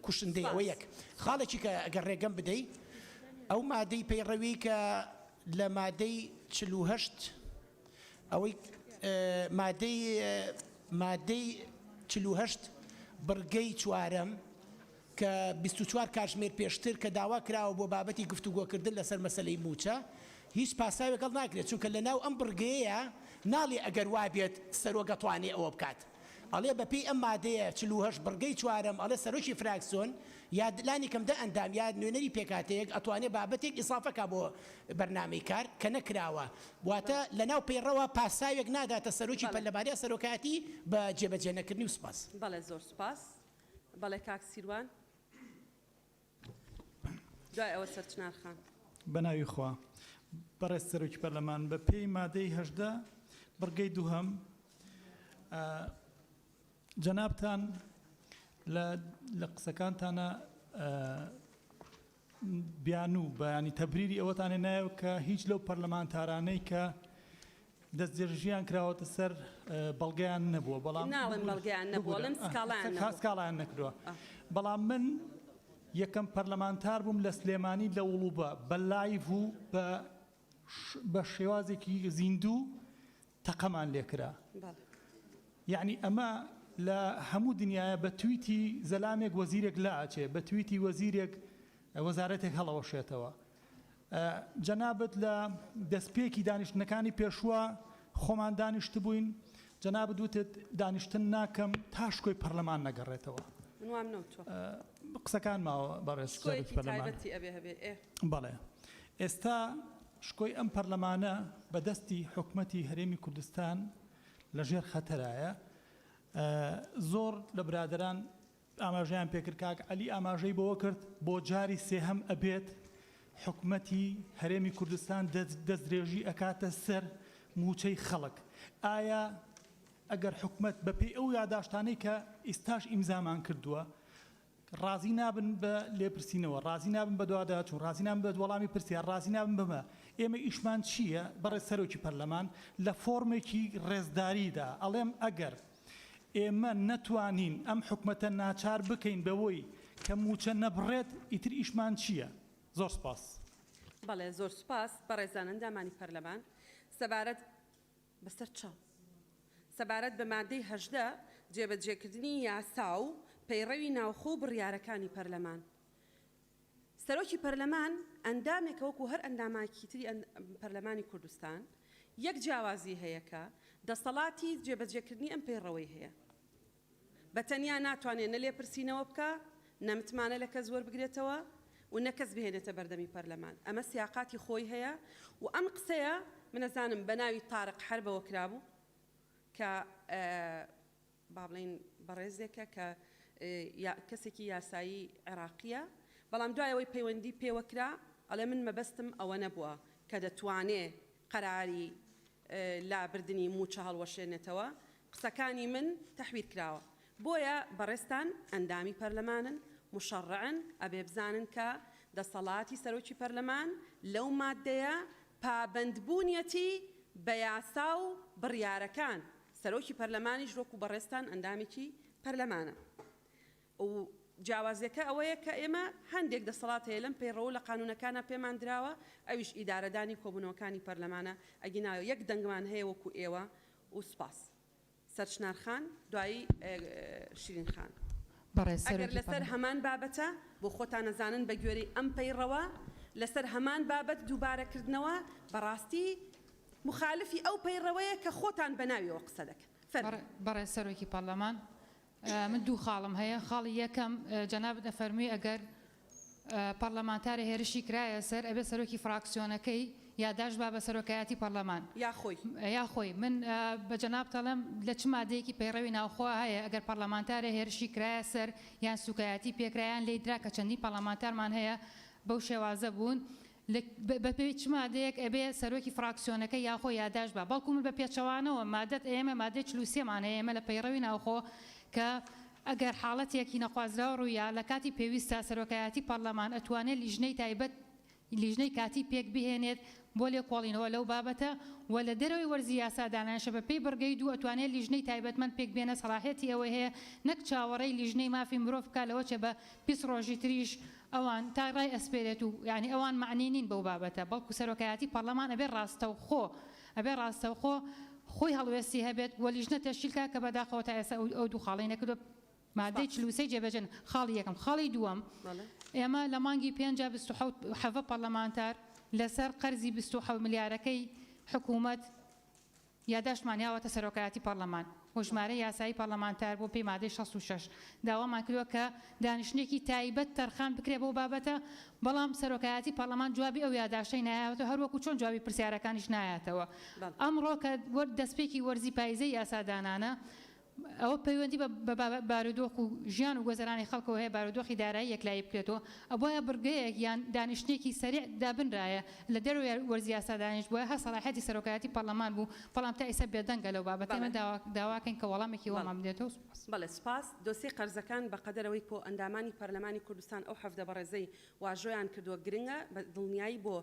کوشندەیەوە یەک خاڵێکی کە ئەگەر ڕێگەم بدەیت ئەو مادەی پەیڕەوی کە لە مادەی 48 ئەوەی مادەی 48 بڕگەی چوارەم کە 24 کاتژمێر پێشتر کە داوا کراوە بۆ بابەتی گفتوگۆکردن لەسەر مەسەلەی موچە هیچ پاساوێک هەڵ ناکرێت چونکە لە ناو ئەم بڕگەیە ناڵێ ئەگەر وا بێت سەرۆک ئەتوانێ ئەوە بکات ئەڵێ بەپێی ئەم مادەیە 48 بڕگەی چوارەم ئەڵێ سەرۆکی فراکسیۆن یا لانی کەمدە ئەندام یا نوێنەری پێکاتەیەک ئەتوانێت بابەتێک ئیسافەکە بۆ بەرنامەی کار کە نەکراوە واتە لەناو پەیڕەوە پاساوێک ناداتە سەرۆکی پەرلەمانی سەرۆکاتی بە جێبەجێنەکردنی و سوپاس. بەڵێ زۆر سوپاس. بەڵێ کاک سیروان. دوای ئەوە سەرچنارخان. بەناوی خوا بەڕێز سەرۆکی پەرلەمان بە پێی مادەی 18 بڕگەی دووهەم جەنابتان لە قسەکانتانە بیان و بەیانی تەبریری ئەوەتانێ نایەوە کە هیچ لەو پەرلەمانتارانەی کە دەستێژیان کراوەتە سەر بەڵگەیان نەبووە بەڵام ناڵێن بەڵگەیان نەبووە لەم سکاڵیان نەکردووە بەڵام من یەکەم پەرلەمانتار بووم لە سلێمانی لە وڵوبە بە لایڤ و بە شێوازێکی زیندوو تەقەمان لێکرا یعنی ئەمە لە هەموو دنیاە بە تویتی زەلامێک وەزیرێک لاچێ بە تویتی وەزیرێک وەزارەتێک هەڵەوەشێتەوە جەنابەت لە دەستپێکی دانیشتنەکانی پێشووە خۆمان دانیشت بووین جەنابەت وتت دانیشتن ناکەم تا شکۆی پەرلەمان نەگەڕێتەوە قسەکان ماوە بەڕێز بەڵێ ئێستا شکۆی ئەم پەرلەمانە بەدەستی حکومەتی هەرێمی کوردستان لەژێر خەتەرایە زۆر لە برادران ئاماژەیان پێکرد کاک عەلی ئاماژەی بەوە کرد بۆ جاری سێهەم ئەبێت حکومەتی هەرێمی کوردستان دەستدرێژی ئەکاتە سەر موچەی خەڵک ئایا ئەگەر حکومەت بەپێی ئەو یاداشتانەی کە ئێستاش ئیمزامان کردووە ڕازی نابن بە لێپرسینەوە ڕازی نابن بە دوواداچوون ڕازی نابن بە وەڵامی پرسیار ڕازی نابن بمە ئێمە ئیشمان چییە بەڕێز سەرۆکی پەرلەمان لە فۆرمێکی ڕێزداریدا ئەڵێم ئەگەر ئێمە نەتوانین ئەم حکومەتە ناچار بکەین بەوەی کە موچە نەبڕێت ئیتر ئیشمان چییە؟ زۆر سپاس. بەڵێ زۆر سپاس بەڕێزان ئەندامانی پەرلەمان سەبارەت بەسەر چاو سەبارەت بە مادەی 18 جێبەجێکردنی یاسا و پەیڕەوی ناوخۆ و بڕیارەکانی پەرلەمان سەرۆکی پەرلەمان ئەندامێکە وەکو هەر ئەنداماکی تری پەرلەمانی کوردستان یەک جیاوازی هەیە کە دەسەڵاتی جێبەجێکردنی ئەم پەیڕەوەی هەیە بە تەنیا ناتوانێت نە لێپرسینەوە بکە نەمتمانە لە کەس وەربگرێتەوە و نەکەس بهێنێتە بەردەمی پەرلەمان ئەمە سیاقاتی خۆی هەیە و ئەم قسەیە منەزانم بە ناوی تارق حەربەوە کرابوو کە با بڵێن بەڕێزێکە کە کەسێکی یاسایی عێراقیە بەڵام دوایەوەی پەیوەندی پێوەکرا ئەڵێ من مەبەستم ئەوە نەبووە کە دەتوانێ قەراری لابردنی موچە هەڵوەشێنێتەوە قسەکانی من تەحویل کراوە بۆیە بەڕێستان ئەندامی پەرلەمانن مشەڕعن ئەبێ بزانن کە دەسەڵاتی سەرۆکی پەرلەمان لەو مادەیە پابەندبوونیەتی بە یاسا و بڕیارەکان سەرۆکی پەرلەمانیش وەکو بەڕێستان ئەندامێکی پەرلەمانە و جیاوازیەکە ئەوەیە کە ئێمە هەندێک دەسەڵات هەیە لەم پەیڕەوە لە قانونەکانە پێمان دراوە ئەویش ئیدارەدانی کۆبوونەوەکانی پەرلەمانە ئەگیناوە یەک دەنگمان هەیە وەکو ئێوە و سوپاس سەرچنارخان دوایی شیرین خان ئەگەر لەسەر هەمان بابەتە بۆ خۆتان نەزانن بە گوێرەی ئەم پەیڕەوە لەسەر هەمان بابەت دووبارەکردنەوە بەڕاستی مخالفی ئەو پەیڕەوەیە کە خۆتان بەناویەوە قسە دەکەن بەڕێز سەرۆکی پەرلەمان من دوو خاڵم هەیە خاڵی یەکەم جەنابەت دەفەرمی ئەگەر پەرلەمانتارە هێرشی کرایە سەر ئەبێ سەرۆکی فراکسیۆنەکەی یاداش با بە سەرۆکایەتی پەرلەمان یاخۆی من بە جەناب دەڵێم لە چ مادەیەکی پەیڕەوی ناوخۆ هەیە ئەگەر پەرلەمانتارە هێرشی کرایە سەر یان سوکایەتی پێکرایان لێی درا کە چەندی پەرلەمانتارمان هەیە بەو شێوازە بوون بە پێی چ مادەیەک ئەبێ سەرۆکی فراکسیۆنەکە یاخۆ یاداش بە بەڵکو من بە پێچەوانەوە مادەت ئێمە مادەی 43مان هەیە ئێمە لە پەیڕەوی ناوخۆ کە ئەگەر حاڵەتێکی نەخوازراوە ڕوویە لە کاتی پێویستە سەرۆکایەتی پەرلەمان ئەتوانێت لیژنەی تایبەت لیژنەی کاتی پێک بهێنێت بۆ لێکۆڵینەوە لەو بابەتە و لە دەرەوەی وەرزی یاسادانانشە بە پێی بڕگەی دوو ئەتوانێت لیژنەی تایبەتمەند پێک بێنە سەلاحێتی ئەوە هەیە نەک چاوەڕێی لیژنەی مافی مرۆڤ بکات لەوە چێ بە 20 ڕۆژی تریش ئەوان تا ڕای ئەسپێرێت و یعنی ئەوان معنی نین بەو بابەتە بەڵکو سەرۆکایەتی پەرلەمان ئەبێ ڕاستەوخۆ خۆی هەڵوێستی هەبێت وە لیژنە تەشکیلکە کە بەداخەوە تا ئێستا ئەو دوو خاڵی نەکردو مادەی 43 جێبەجێن خاڵی یەکەم خاڵی دووەم ئێمە لە مانگی 5 پەرلەمانتار لەسەر قەرزی 27 ملیارەکەی حکوومەت یادداشتمانیاوەتە سەرۆکایەتی پەرلەمان و ژمارە یاسایی پەرلەمانتار بۆ پێی مادەی 66 داوامان کردووە کە دانیشتێکی تایبەت تەرخان بکرێ بۆ بابەتە بەڵام سەرۆکایەتی پەرلەمان جوابی ئەو یادداشتەی نایەوێتەوە هەروەکو چۆن جوابی پرسیارەکانیش نایەتەوە ئەمڕۆ کە دەستپێکی وەرزی پایزەی یاسادانانە ئەوە پەیوەندی بە بارودۆخ و ژیان و گۆزەرانی خەڵکەوە هەیە بارودۆخی دارایی یەکلایی بکرێتەوە ئەوە بڕگەیەک یان دانیشتێکی سەریع دابنرایە لە دەروی وەرزی یاسادانیش بۆیە هە سەلاحەتی سەرۆکایەتی پەرلەمان بوو بەڵام تا ئێستا بێدەنگە لەو بابەتە ئێمە داواکەین کە وەڵامێکی وەمان بدێتەوە. بەڵێ سپاس دۆسی قەرزەکان بە قەدەرەوەی بۆ ئەندامانی پەرلەمانی کوردستان ئەو هەفتە بەڕێزەی واژۆیان کردووە گرنگە بە دڵنیایی بۆ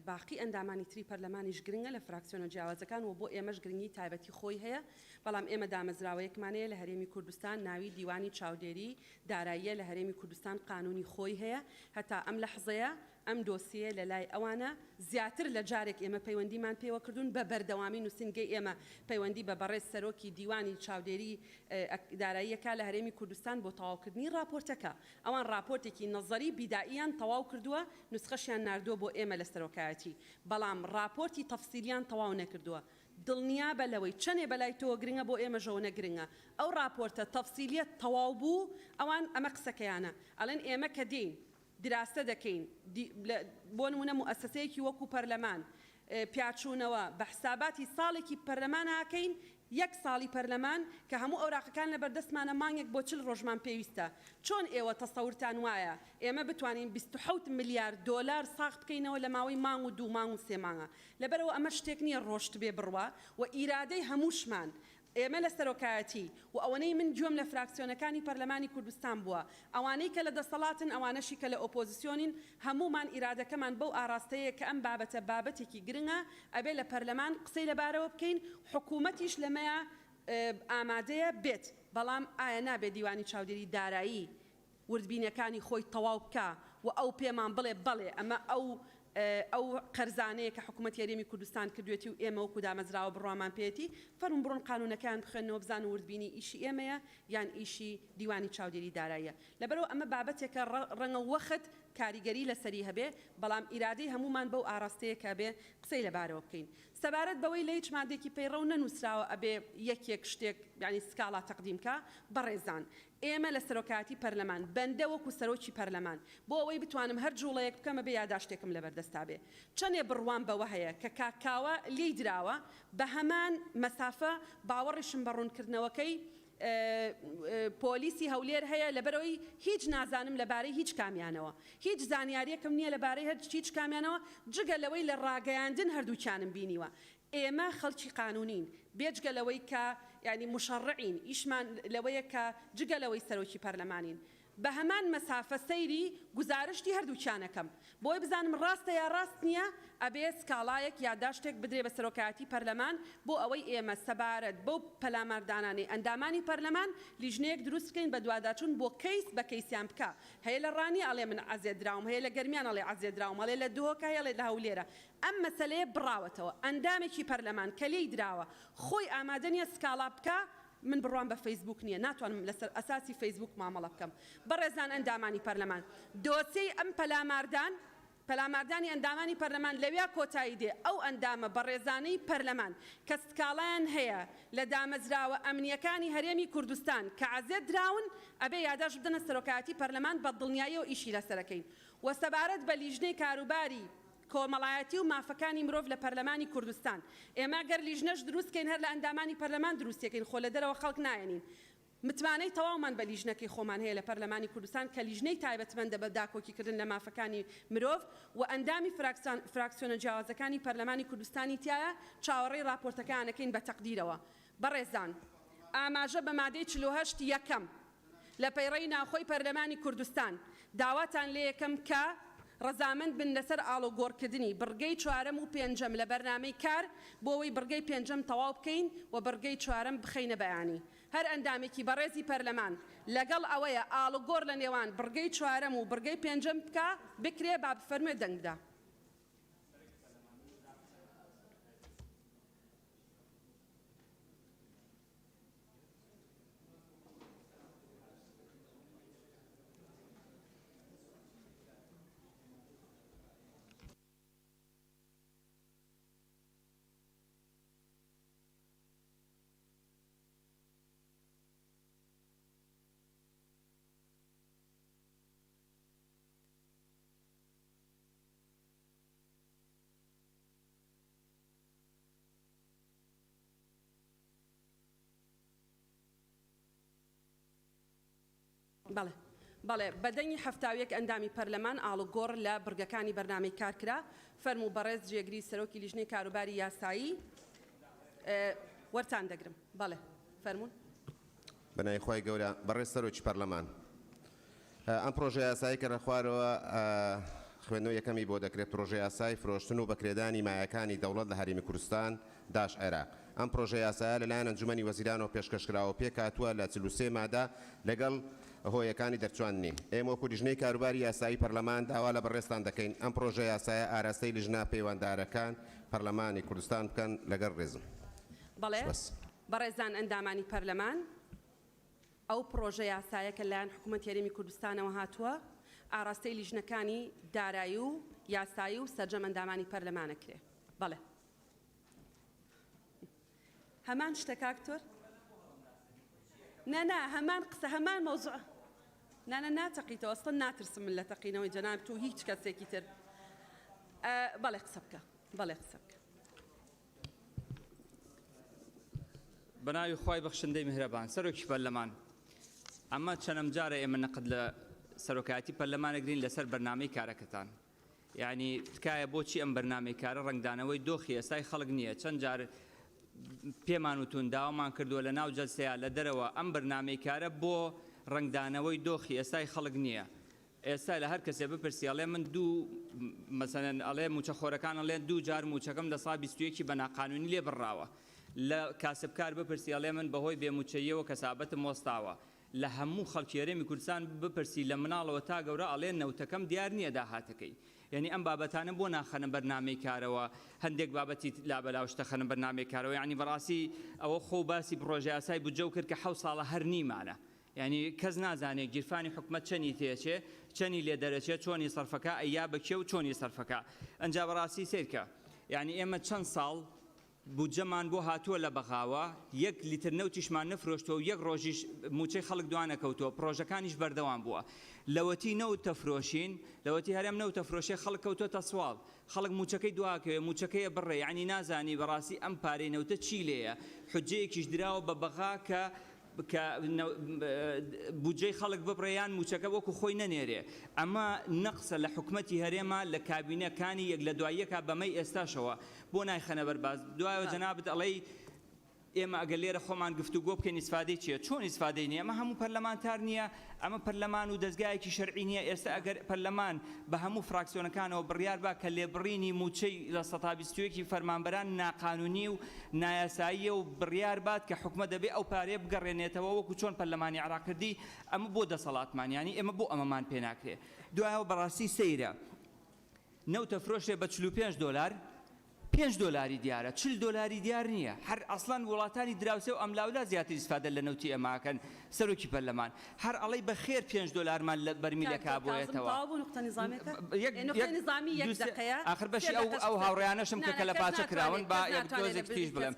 باقی ئەندامانی تری پەرلەمانیش گرنگە لە فراکسیۆنە جیاوازەکان و بۆ ئێمەش گرنگی تایبەتی خۆی هەیە بەڵام ئێمە دامەزراوەیەکمانەیە لە هەرێمی کوردستان ناوی دیوانی چاودێری داراییە لە هەرێمی کوردستان قانونی خۆی هەیە هەتا ئەم لەحزەیە ئەم دۆسیە لە لای ئەوانە زیاتر لە جارێک ئێمە پەیوەندیمان پێوە کردوون بە بەردەوامی نووسنگەی ئێمە پەیوەندی بە بەڕێز سەرۆکی دیوانی چاودێری داراییەکە لە هەرێمی کوردستان بۆ تەواوکردنی راپۆرتەکە ئەوان راپۆرتێکی نەزەری بیدائیان تەواو کردووە نوسخەشیان ناردووە بۆ ئێمە لە سەرۆکایەتی بەڵام راپۆرتی تەفسیلیان تەواو نەکردووە دڵنیا بە لەوەی چەندێ بەلای تۆ گرنگە بۆ ئێمە ژەوە نەگرنگە ئەو راپۆرتە تەفسیلیەت تەواو بوو ئەوان ئەمە قسەکەیانە ئەڵێن ئێمە کە دێین دراسە دەکەین بۆ نمونە موسسەیەکی وەکو پەرلەمان پیاچوونەوە بە حساباتی ساڵێکی پەرلەمان ناکەین یەک ساڵی پەرلەمان کە هەموو ئەوراقەکان لە بەردەستمانە مانگێک بۆ 40 ڕۆژمان پێویستە چۆن ئێوە تەسەورتان وایە ئێمە بتوانین 27 میلیارد دۆلار ساخت بکەینەوە لە ماوەی مانگ و 2 مانگ و 3 مانگە لەبەرەوە ئەمە شتێک نییە ڕۆشت بێ بڕوە و ئیرادەی هەمووشمان ئێمە لە سەرۆکایەتی و ئەوەنەی من گوێم لە فراکسیۆنەکانی پەرلەمانی کوردستان بووە ئەوانەی کە لە دەسەڵاتن ئەوانەشی کە لە ئۆپۆزیسیۆنین هەمومان ئیرادەکەمان بەو ئاراستەیە کە ئەم بابەتە بابەتێکی گرنگە ئەبێ لە پەرلەمان قسەی لەبارەوە بکەین حکوومەتیش لەمەیە ئامادەیە بێت بەڵام ئایا نابێت دیوانی چاودێری دارایی وردبینەکانی خۆی تەواو بکە و ئەو پێمان بڵێ بەڵێ ئەمە ئەو قەرزانەیە کە حکوومەت یاریمی کوردستان کردوێتی و ئێمە وەکو دامەزراوە بڕوامان پێێتی فەرم بڕۆن قانونەکان بخێنەوە بزان و وردبینی ئیشی ئێمەیە یان ئیشی دیوانی چاودێری داراییە لەبەرەوە ئەمە بابەتێکە ڕەنگە وەخت کاریگەری لەسەری هەبێ بەڵام ئیرادەی هەمومان بەو ئاراستەیە کە بێ قسەی لەبارەوە بکەین سەبارەت بەوەی لە هیچ مادێکی پەیڕەو نەنووسراوە ئەبێ یەکێک شتێک ینی سکاڵا تەقدیمکە بەڕێزان ئێمە لە سەرۆکایەتی پەرلەمان بەندە وەکو سەرۆکی پەرلەمان بۆ ئەوەی بتوانم هەر جوڵەیەک بکەمە بێ یاداشتێکم لەبەردەستا بێ چەندێ بڕوان بەوە هەیە کە کاکاوە لێی دراوە بە هەمان مەسافە باوەڕیشم بەڕوونکردنەوەکەی پۆلیسی هەولێر هەیە لەبەرەوەی هیچ نازانم لەبارەی هیچ کامیانەوە هیچ زانیاریەکەم نییە لەبارەی هیچ کامیانەوە جگە لەوەی لە ڕاگەیاندن هەردووچانم بینیوە ئێمە خەڵکی قانونین بێجگە لەوەی کە ینی مشەڕعین ئیشمان لەوەیە کە جگە لەوەی سەرۆکی پەرلەمانین بە هەمان مەسافە سەیری گزارشتی هەردووچانەکەم بۆی بزانم ڕاستە یا ڕاست نییە ئەبێ سکاڵایەک یاداشتێک بدرێ بە سەرۆکایەتی پەرلەمان بۆ ئەوەی ئێمە سەبارەت بەو پەلاماردانانی ئەندامانی پەرلەمان لیژنەیەک دروست بکەین بە دوواداچوون بۆ کەیس بە کەیسیان بکە هەیە لە ڕانی ئەڵێ من عەزێدراوم هەیە لە گەرمیان ئەڵێ عەزێدراوم هەڵێ لە دۆکە هەڵێ لە هەولێرە ئەم مەسەلەیە بڕاوەتەوە ئەندامێکی پەرلەمان کە لێی دراوە خۆی ئامادە نییە سکاڵا بکە من بڕوان بە فەیسبوک نییە ناتوانم لەسەر ئەساسی فەیسبوک مامەڵە بکەم بەڕێزان ئەندامانی پەرلەمان دۆسەی ئەم پەلاماردانی ئەندامانی پەرلەمان لەویا کۆتایی دێ ئەو ئەندامە بەڕێزانەی پەرلەمان کە سکاڵیان هەیە لە دامەزراوە ئەمنیەکانی هەرێمی کوردستان کە عەزێت دراون ئەبێ یاداش بدەنە سەرۆکایەتی پەرلەمان بە دڵنیایی و ئیشی لەسەرەکەین و سەبارەت بە لیژنەی کاروباری کۆمەڵایەتی و مافەکانی مرۆڤ لە پەرلەمانی کوردستان ئێمە گەر لیژنەش دروستکەین هەر لە ئەندامانی پەرلەمان دروستەکەین خۆ لە دەرەوە خەڵک نایەنین متمانەی تەواومان بە لیژنەکەی خۆمان هەیە لە پەرلەمانی کوردستان کە لیژنەی تایبەتمەندە بە داکۆکیکردن لە مافەکانی مرۆڤ و ئەندامی فراکسیۆنە جیاوازەکانی پەرلەمانی کوردستانی تایە چاوەڕێی راپۆرتەکانەکەین بە تەقدیرەوە بەڕێزان ئاماژە بە مادەی 48 یەکەم لە پەیڕەی ناوخۆی پەرلەمانی کوردستان داواتان لێ یەکەم کە ڕەزامەند بن لەسەر ئاڵۆگۆڕکردنی بڕگەی 4 و 5 لە بەرنامەی کار بۆ ئەوەی بڕگەی 5 تەواو بکەین و بڕگەی 4 بخەینە بەیانی هەر ئەندامێکی بەڕێزی پەرلەمان لەگەڵ ئەوەیە ئاڵۆگۆڕ لە نێوان بڕگەی 4 و بڕگەی 5 بکە بکرێ با بفەرموێ دەنگ بدە بەڵێ بەدەنگی هەفتاویەک ئەندامی پەرلەمان ئاڵوگۆڕ لە بڕگەکانی بەرنامەی کارکرا فەرموو بەڕێز جێگری سەرۆکی لیژنەی کاروباری یاسایی وەرتان دەگرم بەڵێ فەرموون بەنای خۆی گەورە بەڕێز سەرۆکی پەرلەمان ئەم پرۆژە یاسایی کە لە خوارەوە خوێندنەوە یەکەمی بۆ دەکرێت پرۆژە یاسای فرۆشتن و بەکرێدانی مایەکانی دەوڵەت لە هەرێمی کوردستان داش عێراق ئەم پرۆژە یاسایە لەلایەن ئەنجومەنی وەزیرانەوە پێشکەشکراوە پێکهاتووە لە 43 مادە لەگەڵ هۆیەکانی دەرچواننی ئێمە وەکو لیژنەی کاروباری یاسایی پەرلەمان داوا لە بەڕێستان دەکەین ئەم پرۆژە یاسایە ئاراستەی لیژنا پەیوەنددارەکان پەرلەمانی کوردستان بکەن لەگەڵ ڕێزم بەڵێ بەڕێزان ئەندامانی پەرلەمان ئەو پرۆژە یاسایە کە لایەن حکوومەتی هەرێمی کوردستانەوە هاتووە ئاراستەی لیژنەکانی دارایی و یاسایی و سەرجەم ئەندامانی پەرلەمانەکرێ بەڵێ هەمان شتە کاکتۆر نا هەمان قسە هەمان مەوزوع ناتەقیتەوە ئەسڵەن ناترسم من لە تەقینەوەی جەناب تۆ هیچ کەسێکی تر بەڵێ قسە بکە بەڵێ قسە بکە بەناوی خوای بەخشندەی میهرەبان سەرۆکی پەرلەمان ئەمە چەندەم جارە ئێمە نەقد لە سەرۆکایەتی پەرلەمانەگرین لەسەر بەرنامەی کارەکەتان یعنی تکایە بۆچی ئەم بەرنامەی کارە ڕنگدانەوەی دۆخی ئێستای خەڵک نییە چەند جار پێمان وتون داوامان کردووە لە ناو جەلسەیە لە دەرەوە ئەم بەرنامەی کارە بۆ ڕنگدانەوەی دۆخی ئێستای خەڵک نییە ئێستا لە هەر کەسێ بپرسی ئەڵێ من دوو مەسەلەن ئەڵێ موچەخۆرەکان ئەڵێن دوو جار موچەکەم لە ساڵ 21 بە ناقانونی لێ بڕاوە لە کاسبکار بپرسی ئەڵێ من بەهۆی بێموچەییەوە کەسابەتم وەستاوە لە هەموو خەڵکی هەرێمی کوردستان بپرسی لە مناڵەوە تا گەورە ئەڵێ نەوتەکەم دیار نییە داهاتەکەی یعنی ئەم بابەتانە بۆ ناخەنە بەرنامەی کارەوە هەندێک بابەتی لابەلاوشتە خەنە بەرنامەی کارەوە یعنی بەڕاستی ئەوە خۆ باسی پرۆژە یاسای بودجە کرد کە 7 ساڵە هەر نیمانە یعنی کەس نازانێت گیرفانی حکومەت چەنی تێچێ چەنی لێ دەرەچێت چۆنی سەرفەکە ئەیا بەکێ و چۆنی سەرفەکە ئەنجا بەڕاستی سیرکە یعنی ئێمە چەند ساڵ بودجەمان بۆ هاتووە لە بەغاوە 1 لیتر نەوتیشمان نەفرۆشتەوە و 1 ڕۆژیش موچەی خەڵک دوانەکەوتەوە پرۆژەکانیش بەردەوام بووە لەوەتی نەوتە فرۆشین لەوەتی هەرێم نەوتە فرۆشی خەڵک کەوتۆتە سوال خەڵک موچەکەی دواکەوێ موچەکەیە بڕێ یعنی نازانی بەڕاستی ئەم پارەی نەوتە چی لێیە حجەیەکیش دراوە بە بەغا کە بودجەی خەڵک ببڕێیان موچەکە وەکو خۆی نەنێرێ ئەمە نەقسە لە حکومەتی هەرێمە لە کابینەکانی یەک لە دواییەکە بەمەی ئێستاشەوە بۆ نایخەنە بەرباز دوایەوە جەنابەت ئەڵێ ئێمە ئەگەر لێرە خۆمان گفتوگۆ بکەین ئیسفادەی چییە چۆن ئیسفادەی نییە ئەمە هەموو پەرلەمانتار نییە ئەمە پەرلەمان و دەستگایەکی شەرعی نییە ئێستا ئەگەر پەرلەمان بە هەموو فراکسیۆنەکانەوە بڕیار با کە لێبڕینی موچەی لە 121 فەرمانبەران ناقانونی و نایاساییە و بڕیار بات کە حکومە دەبێ ئەو پارەیە بگەڕێنێتەوە وەکو چۆن پەرلەمانی عێراق کردی ئەمە بۆ دەسەڵاتمان ینی ئێمە بۆ ئەمەمان پێ ناکرێ دوایەوە بەڕاستی سەیرە نەوتە فرۆشێ بە 45 دلار 5 دلاری دیارە 40 دلاری دیار نییە هەر ئەسڵان وڵاتانی دراوسێ و ئەملاودا زیاتر ئیسفادە لە نەوتی ئەماکەن سەرۆکی پەرلەمان هەر ئەڵەی بە خێر 5 دلارمان لە بەرمیلەکە بۆیەتەوە ئاخر بەشی ئەو هاوڕێیانەشم کە لە پاچە کراون با یەک دۆزێک تیش بڵێم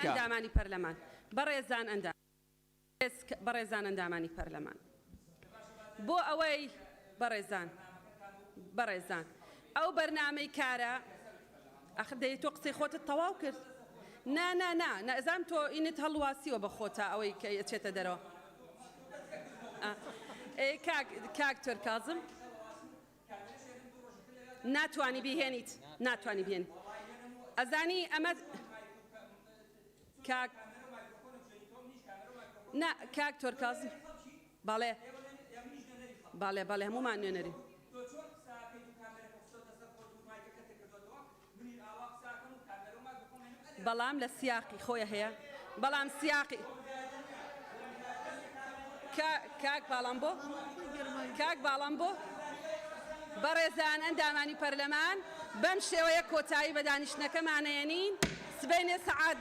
ئەندامانی پەرلەمان بەڕێزان ئەندامانی پەرلەمان بۆ ئەوەی بەڕێزان ئەو بەرنامەی کارە ئەخر دەیە تۆ قسەی خۆتت تەواو کرد نەزانم تۆ ئینت هەڵواسیوە بە خۆتە ئەوەی کە چێتە دەرەوە کاکتۆر کازم ناتوانی بهێنیت ئەزانی ئەمە کاکتۆر کازم باڵێ هەمومان نوێنەری بەڵام لە سیاقی خۆیە هەیە بەڵام سیاقی کاک باڵام بۆ بەڕێزان ئەندامانی پەرلەمان بەم شێوەیە کۆتایی بە دانیشتنەکەمانەیەنین سبەینێ سەعات